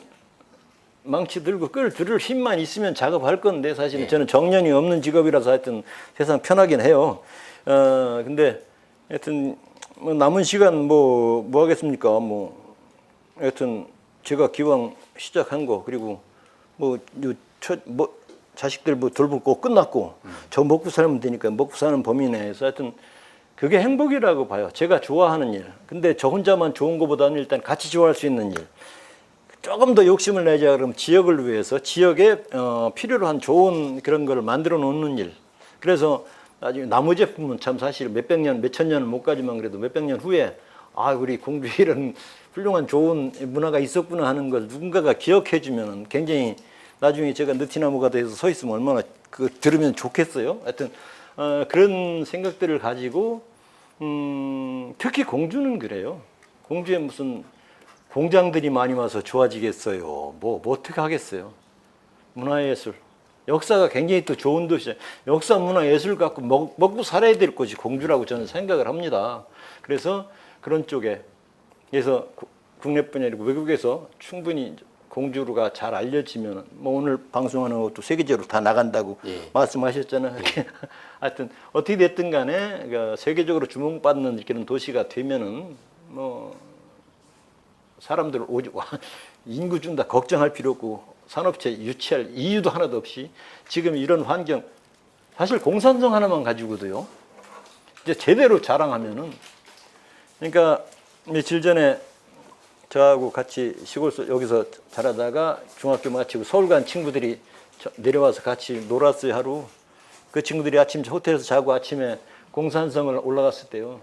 망치 들고 끌 들을 힘만 있으면 작업할 건데 사실은 저는 정년이 없는 직업이라서 하여튼 세상 편하긴 해요. 근데 하여튼 뭐 남은 시간 뭐 하겠습니까? 뭐 하여튼 제가 기왕 시작한 거 그리고 뭐 자식들 뭐 돌볼 거 끝났고 저 먹고 살면 되니까 먹고 사는 범위 내에서 하여튼 그게 행복이라고 봐요. 제가 좋아하는 일. 근데 저 혼자만 좋은 것보다는 일단 같이 좋아할 수 있는 일. 조금 더 욕심을 내자 그러면 지역을 위해서 지역에 필요로 한 좋은 그런 걸 만들어 놓는 일. 그래서 나중에 나무 제품은 참 사실 몇백 년, 몇천 년을 못 가지만 그래도 몇백 년 후에 우리 공주에 이런 훌륭한 좋은 문화가 있었구나 하는 걸 누군가가 기억해 주면 굉장히 나중에 제가 느티나무가 돼서 서 있으면 얼마나 그 들으면 좋겠어요. 하여튼 그런 생각들을 가지고 특히 공주는 그래요. 공주에 무슨 공장들이 많이 와서 좋아지겠어요. 뭐 어떻게 하겠어요. 문화예술. 역사가 굉장히 또 좋은 도시죠. 역사, 문화, 예술 갖고 먹고 살아야 될 곳이 공주라고 저는 생각을 합니다. 그래서 그런 쪽에 그래서 국내뿐이 아니고 외국에서 충분히 공주가 잘 알려지면 뭐 오늘 방송하는 것도 세계적으로 다 나간다고 말씀하셨잖아요. 하여튼 어떻게 됐든 간에 그러니까 세계적으로 주목받는 이런 도시가 되면은 뭐 사람들 인구 준다 걱정할 필요 없고 산업체 유치할 이유도 하나도 없이 지금 이런 환경 사실 공산성 하나만 가지고도요 이제 제대로 자랑하면은 그러니까 며칠 전에 저하고 같이 시골 여기서 자라다가 중학교 마치고 서울 간 친구들이 내려와서 같이 놀았어요 하루. 그 친구들이 아침 호텔에서 자고 아침에 공산성을 올라갔을 때요.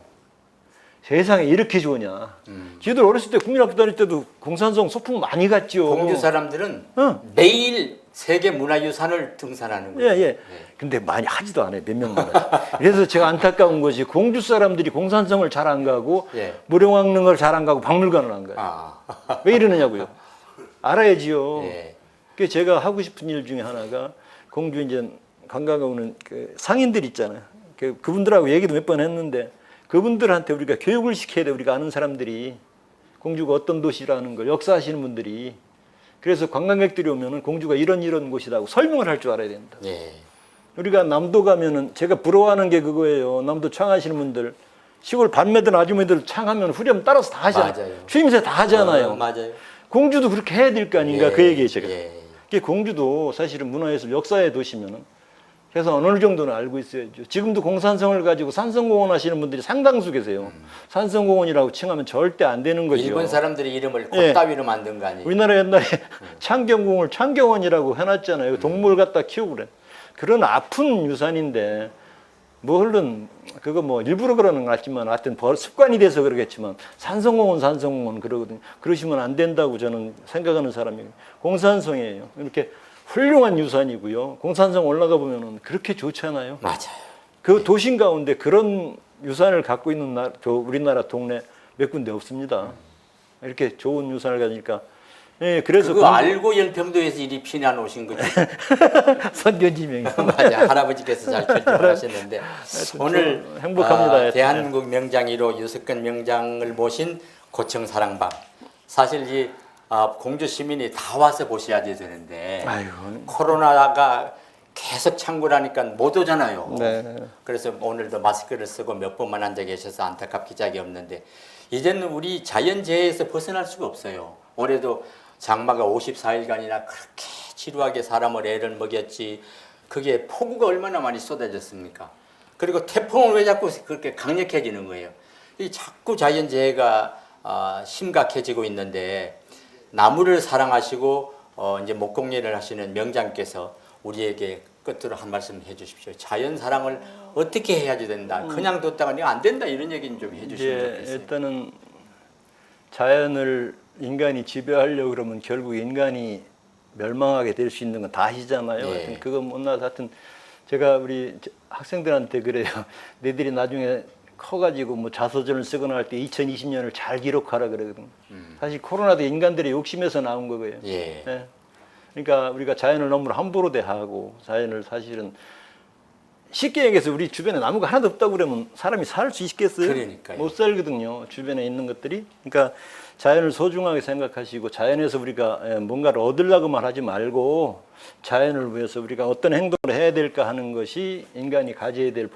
세상에 이렇게 좋으냐. 지들 어렸을 때 국민학교 다닐 때도 공산성 소풍 많이 갔죠. 공주 사람들은 매일 세계 문화유산을 등산하는 거예요. 예. 근데 많이 하지도 않아요. 몇 명만. 그래서 제가 안타까운 것이 공주 사람들이 공산성을 잘 안 가고 무령왕릉을 잘 안 가고 박물관을 안 가요. 왜 이러느냐고요. 알아야지요. 예. 그 제가 하고 싶은 일 중에 하나가 공주 이제 관광에 오는 그 상인들 있잖아요. 그분들하고 얘기도 몇 번 했는데 그분들한테 우리가 교육을 시켜야 돼. 우리가 아는 사람들이 공주가 어떤 도시라는 걸 역사하시는 분들이 그래서 관광객들이 오면은 공주가 이런 곳이라고 설명을 할 줄 알아야 된다. 예. 우리가 남도 가면은 제가 부러워하는 게 그거예요. 남도 창하시는 분들 시골 반매들 아주머니들 창하면 후렴 따라서 다 하잖아요. 맞아요. 추임새 다 하잖아요. 맞아요. 공주도 그렇게 해야 될 거 아닌가 예, 그 얘기예요 제가. 예. 그게 공주도 사실은 문화예술 역사의 도시면은 그래서 어느 정도는 알고 있어야죠. 지금도 공산성을 가지고 산성공원 하시는 분들이 상당수 계세요. 산성공원이라고 칭하면 절대 안 되는 거죠. 일본 사람들이 이름을 예. 콧다위로 만든 거 아니에요? 우리나라 옛날에 창경공을 창경원이라고 해놨잖아요. 동물 갖다 키우고 그래. 그런 아픈 유산인데 뭐 물론 그거 뭐 일부러 그러는 것 같지만 하여튼 습관이 돼서 그러겠지만 산성공원 그러거든요. 그러시면 안 된다고 저는 생각하는 사람이에요. 공산성이에요. 이렇게 훌륭한 유산이고요. 공산성 올라가 보면은 그렇게 좋잖아요. 맞아요. 그 도심 가운데 그런 유산을 갖고 있는 우리나라 동네 몇 군데 없습니다. 이렇게 좋은 유산을 가지니까. 예, 그래서 그거 알고 연평도에서 이리 피난 오신 거죠? 선견지명이. 맞아. 할아버지께서 잘 결정하셨는데 오늘 행복합니다. 대한민국 명장 1호 유석근 명장을 모신 고청 사랑방. 사실 이 공주 시민이 다 와서 보셔야 되는데 아이고. 코로나가 계속 창궐하니까 못 오잖아요. 네. 그래서 오늘도 마스크를 쓰고 몇 번만 앉아 계셔서 안타깝기 짝이 없는데 이제는 우리 자연재해에서 벗어날 수가 없어요. 올해도 장마가 54일간이나 그렇게 지루하게 사람을 애를 먹였지. 그게 폭우가 얼마나 많이 쏟아졌습니까? 그리고 태풍은 왜 자꾸 그렇게 강력해지는 거예요? 이 자꾸 자연재해가 심각해지고 있는데 나무를 사랑하시고 이제 목공예를 하시는 명장께서 우리에게 끝으로 한 말씀 해주십시오. 자연 사랑을 어떻게 해야지 된다. 그냥 뒀다가 내가 안 된다 이런 얘기는 좀 해주시면 좋겠어요. 일단은 자연을 인간이 지배하려고 그러면 결국 인간이 멸망하게 될 수 있는 건 다 아시잖아요. 예. 하여튼 그건 못나서 하여튼 제가 우리 학생들한테 그래요. 너희들이 나중에 커가지고 뭐 자서전을 쓰거나 할 때 2020년을 잘 기록하라 그러거든. 사실 코로나도 인간들의 욕심에서 나온 거예요. 예. 예. 그러니까 우리가 자연을 너무 함부로 대하고 자연을 사실은 쉽게 얘기해서 우리 주변에 나무가 하나도 없다고 그러면 사람이 살 수 있겠어요? 그러니까요. 못 살거든요. 주변에 있는 것들이. 그러니까 자연을 소중하게 생각하시고 자연에서 우리가 뭔가를 얻으려고만 하지 말고 자연을 위해서 우리가 어떤 행동을 해야 될까 하는 것이 인간이 가져야 될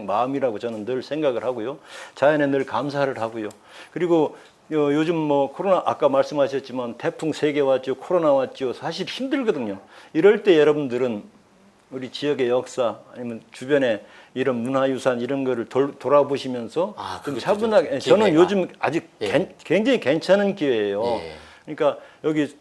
마음이라고 저는 늘 생각을 하고요. 자연에 늘 감사를 하고요. 그리고 요즘 뭐 코로나 아까 말씀하셨지만 태풍 3개 왔죠. 코로나 왔죠. 사실 힘들거든요. 이럴 때 여러분들은 우리 지역의 역사 아니면 주변에 이런 문화유산 이런 거를 돌아보시면서 좀 차분하게 저는 요즘 아직 굉장히 괜찮은 기회예요. 예. 그러니까 여기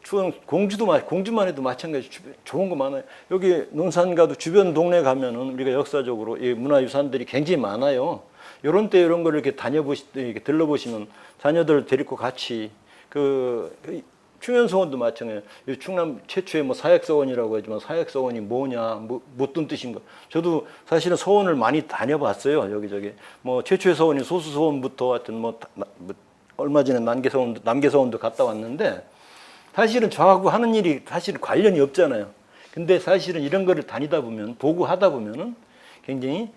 공주만 해도 마찬가지 좋은 거 많아요. 여기 논산 가도 주변 동네 가면은 우리가 역사적으로 이 문화유산들이 굉장히 많아요. 이런 때 이런 거를 이렇게 이렇게 들러보시면 자녀들 데리고 같이 충현서원도 마찬가지예요. 충남 최초의 뭐 사역서원이라고 하지만 사역서원이 뭐냐, 못든 뜻인가. 저도 사실은 서원을 많이 다녀봤어요. 여기저기. 뭐 최초의 서원이 소수서원부터 하여튼 얼마 전에 남계서원도 갔다 왔는데 사실은 저하고 하는 일이 사실 관련이 없잖아요. 근데 사실은 이런 거를 다니다 보면 보고 하다 보면은 굉장히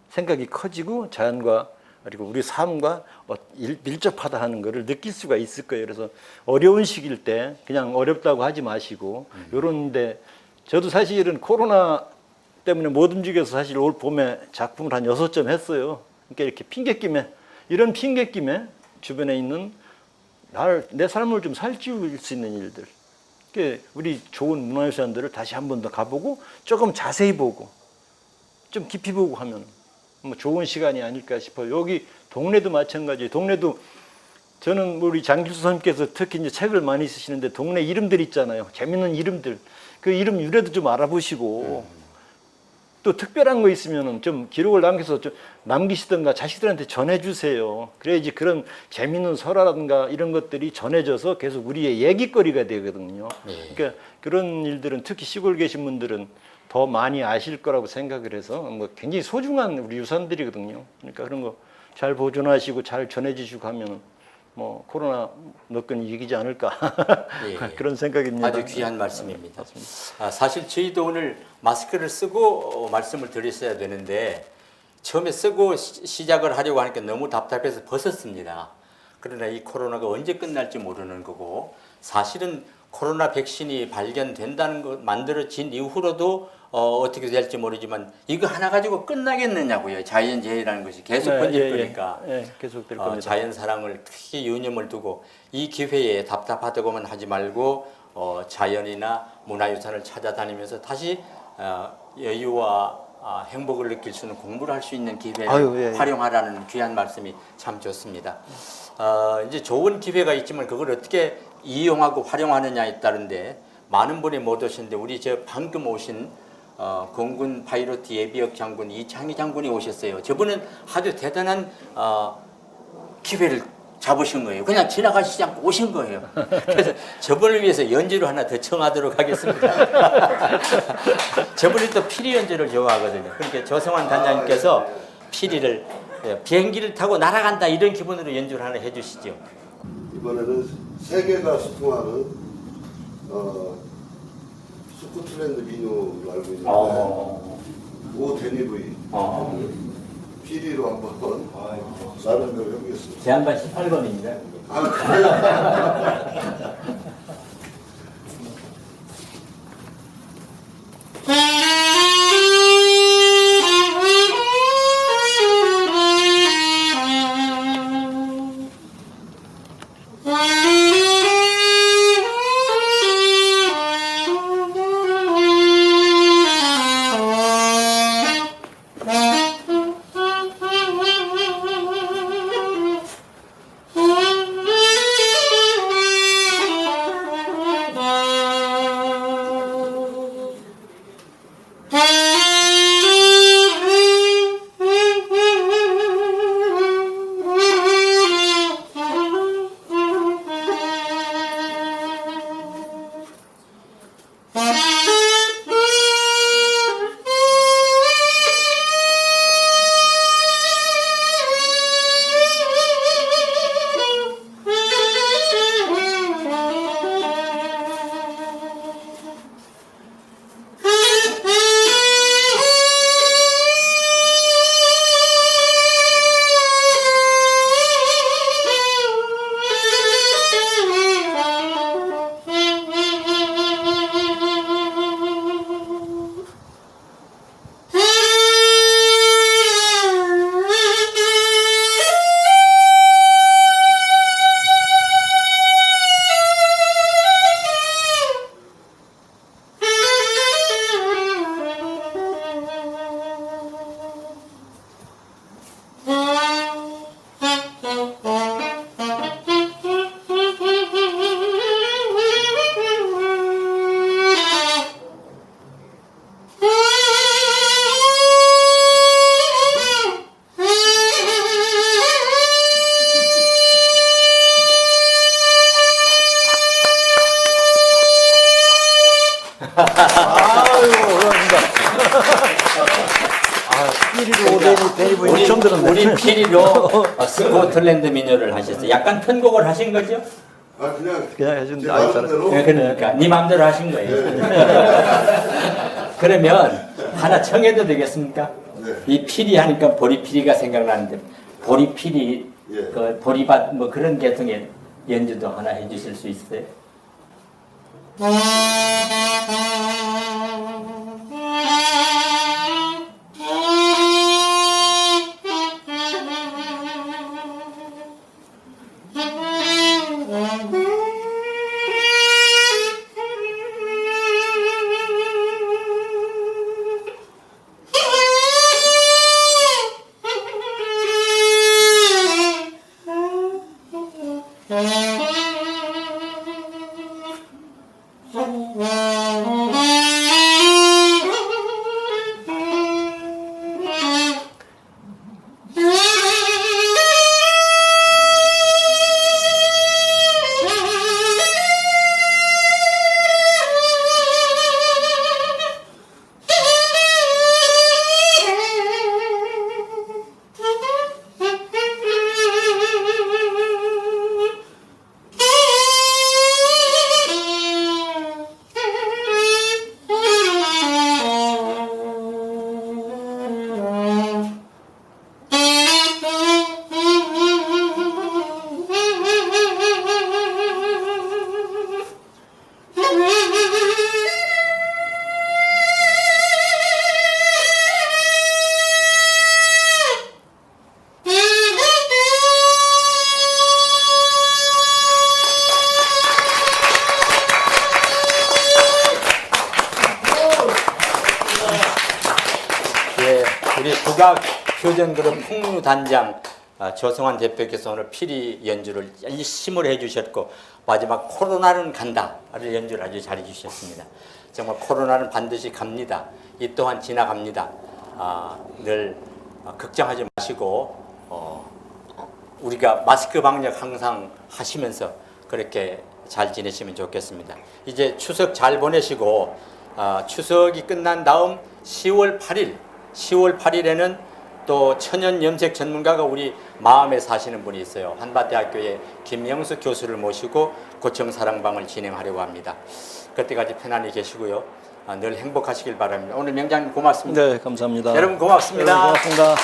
생각이 커지고 자연과 그리고 우리 삶과 밀접하다 하는 것을 느낄 수가 있을 거예요. 그래서 어려운 시기일 때 그냥 어렵다고 하지 마시고 요런데 저도 사실은 코로나 때문에 못 움직여서 사실 올 봄에 작품을 한 6점 했어요. 그러니까 이렇게 이런 핑계김에 주변에 있는 내 삶을 좀 살찌울 수 있는 일들. 그러니까 우리 좋은 문화유산들을 다시 한 번 더 가보고 조금 자세히 보고 좀 깊이 보고 하면 뭐 좋은 시간이 아닐까 싶어요. 여기 동네도 마찬가지예요. 동네도 저는 우리 장길수 선생님께서 특히 이제 책을 많이 쓰시는데 동네 이름들 있잖아요. 재밌는 이름들. 그 이름 유래도 좀 알아보시고 또 특별한 거 있으면은 좀 기록을 남겨서 좀 남기시든가 자식들한테 전해주세요. 그래야지 그런 재밌는 설화라든가 이런 것들이 전해져서 계속 우리의 얘기거리가 되거든요. 그러니까 그런 일들은 특히 시골 계신 분들은 더 많이 아실 거라고 생각을 해서 뭐 굉장히 소중한 우리 유산들이거든요. 그러니까 그런 거 잘 보존하시고 잘 전해주시고 하면 뭐 코로나 너끈 이기지 않을까 예. 그런 생각입니다. 아주 귀한 말씀입니다. 사실 저희도 오늘 마스크를 쓰고 말씀을 드렸어야 되는데 처음에 쓰고 시작을 하려고 하니까 너무 답답해서 벗었습니다. 그러나 이 코로나가 언제 끝날지 모르는 거고 사실은 코로나 백신이 발견된다는 것 만들어진 이후로도 어떻게 될지 모르지만 이거 하나 가지고 끝나겠느냐고요. 자연재해라는 것이 계속 번질 거니까 계속 될 겁니다. 자연 사랑을 크게 유념을 두고 이 기회에 답답하다고만 하지 말고 자연이나 문화유산을 찾아다니면서 다시 여유와 행복을 느낄 수 있는 공부를 할 수 있는 기회를 활용하라는 귀한 말씀이 참 좋습니다. 이제 좋은 기회가 있지만 그걸 어떻게 이용하고 활용하느냐에 따른데 많은 분이 못 오셨는데 우리 저 방금 오신 공군 파이로트 예비역 장군 이창희 장군이 오셨어요. 저분은 아주 대단한 기회를 잡으신 거예요. 그냥 지나가시지 않고 오신 거예요. 그래서 저분을 위해서 연주를 하나 더 청하도록 하겠습니다. 저분이 또 피리 연주를 좋아하거든요. 그러니까 조성환 단장님께서 피리를 비행기를 타고 날아간다 이런 기분으로 연주를 하나 해주시죠. 이번에는 세계가 수통하는 스코틀랜드 민요를 알고 있는데 오 데니브이 피리로 한번 나름대로 해보겠습니다. 제한반 18번입니다. 우리 피리로 스코틀랜드 민요를 하셨어요. 약간 편곡을 하신 거죠? 그냥 해주는데 제 나름대로 그러니까 네 마음대로 하신 거예요. 그러면 하나 청해도 되겠습니까? 네. 이 피리 하니까 보리피리가 생각나는데 보리피리, 그 보리밭 뭐 그런 계통의 연주도 하나 해주실 수 있어요? 우리 국악 표전그룹 풍류단장 조성환 대표께서 오늘 피리 연주를 일심으로 해주셨고 마지막 코로나는 간다를 연주를 아주 잘해 주셨습니다. 정말 코로나는 반드시 갑니다. 이 또한 지나갑니다. 늘 걱정하지 마시고 우리가 마스크 방역 항상 하시면서 그렇게 잘 지내시면 좋겠습니다. 이제 추석 잘 보내시고 추석이 끝난 다음 10월 8일에는 또 천연 염색 전문가가 우리 마음에 사시는 분이 있어요. 한밭대학교의 김영수 교수를 모시고 고청 사랑방을 진행하려고 합니다. 그때까지 편안히 계시고요. 늘 행복하시길 바랍니다. 오늘 명장님 고맙습니다. 네, 감사합니다. 여러분 고맙습니다. 네, 고맙습니다.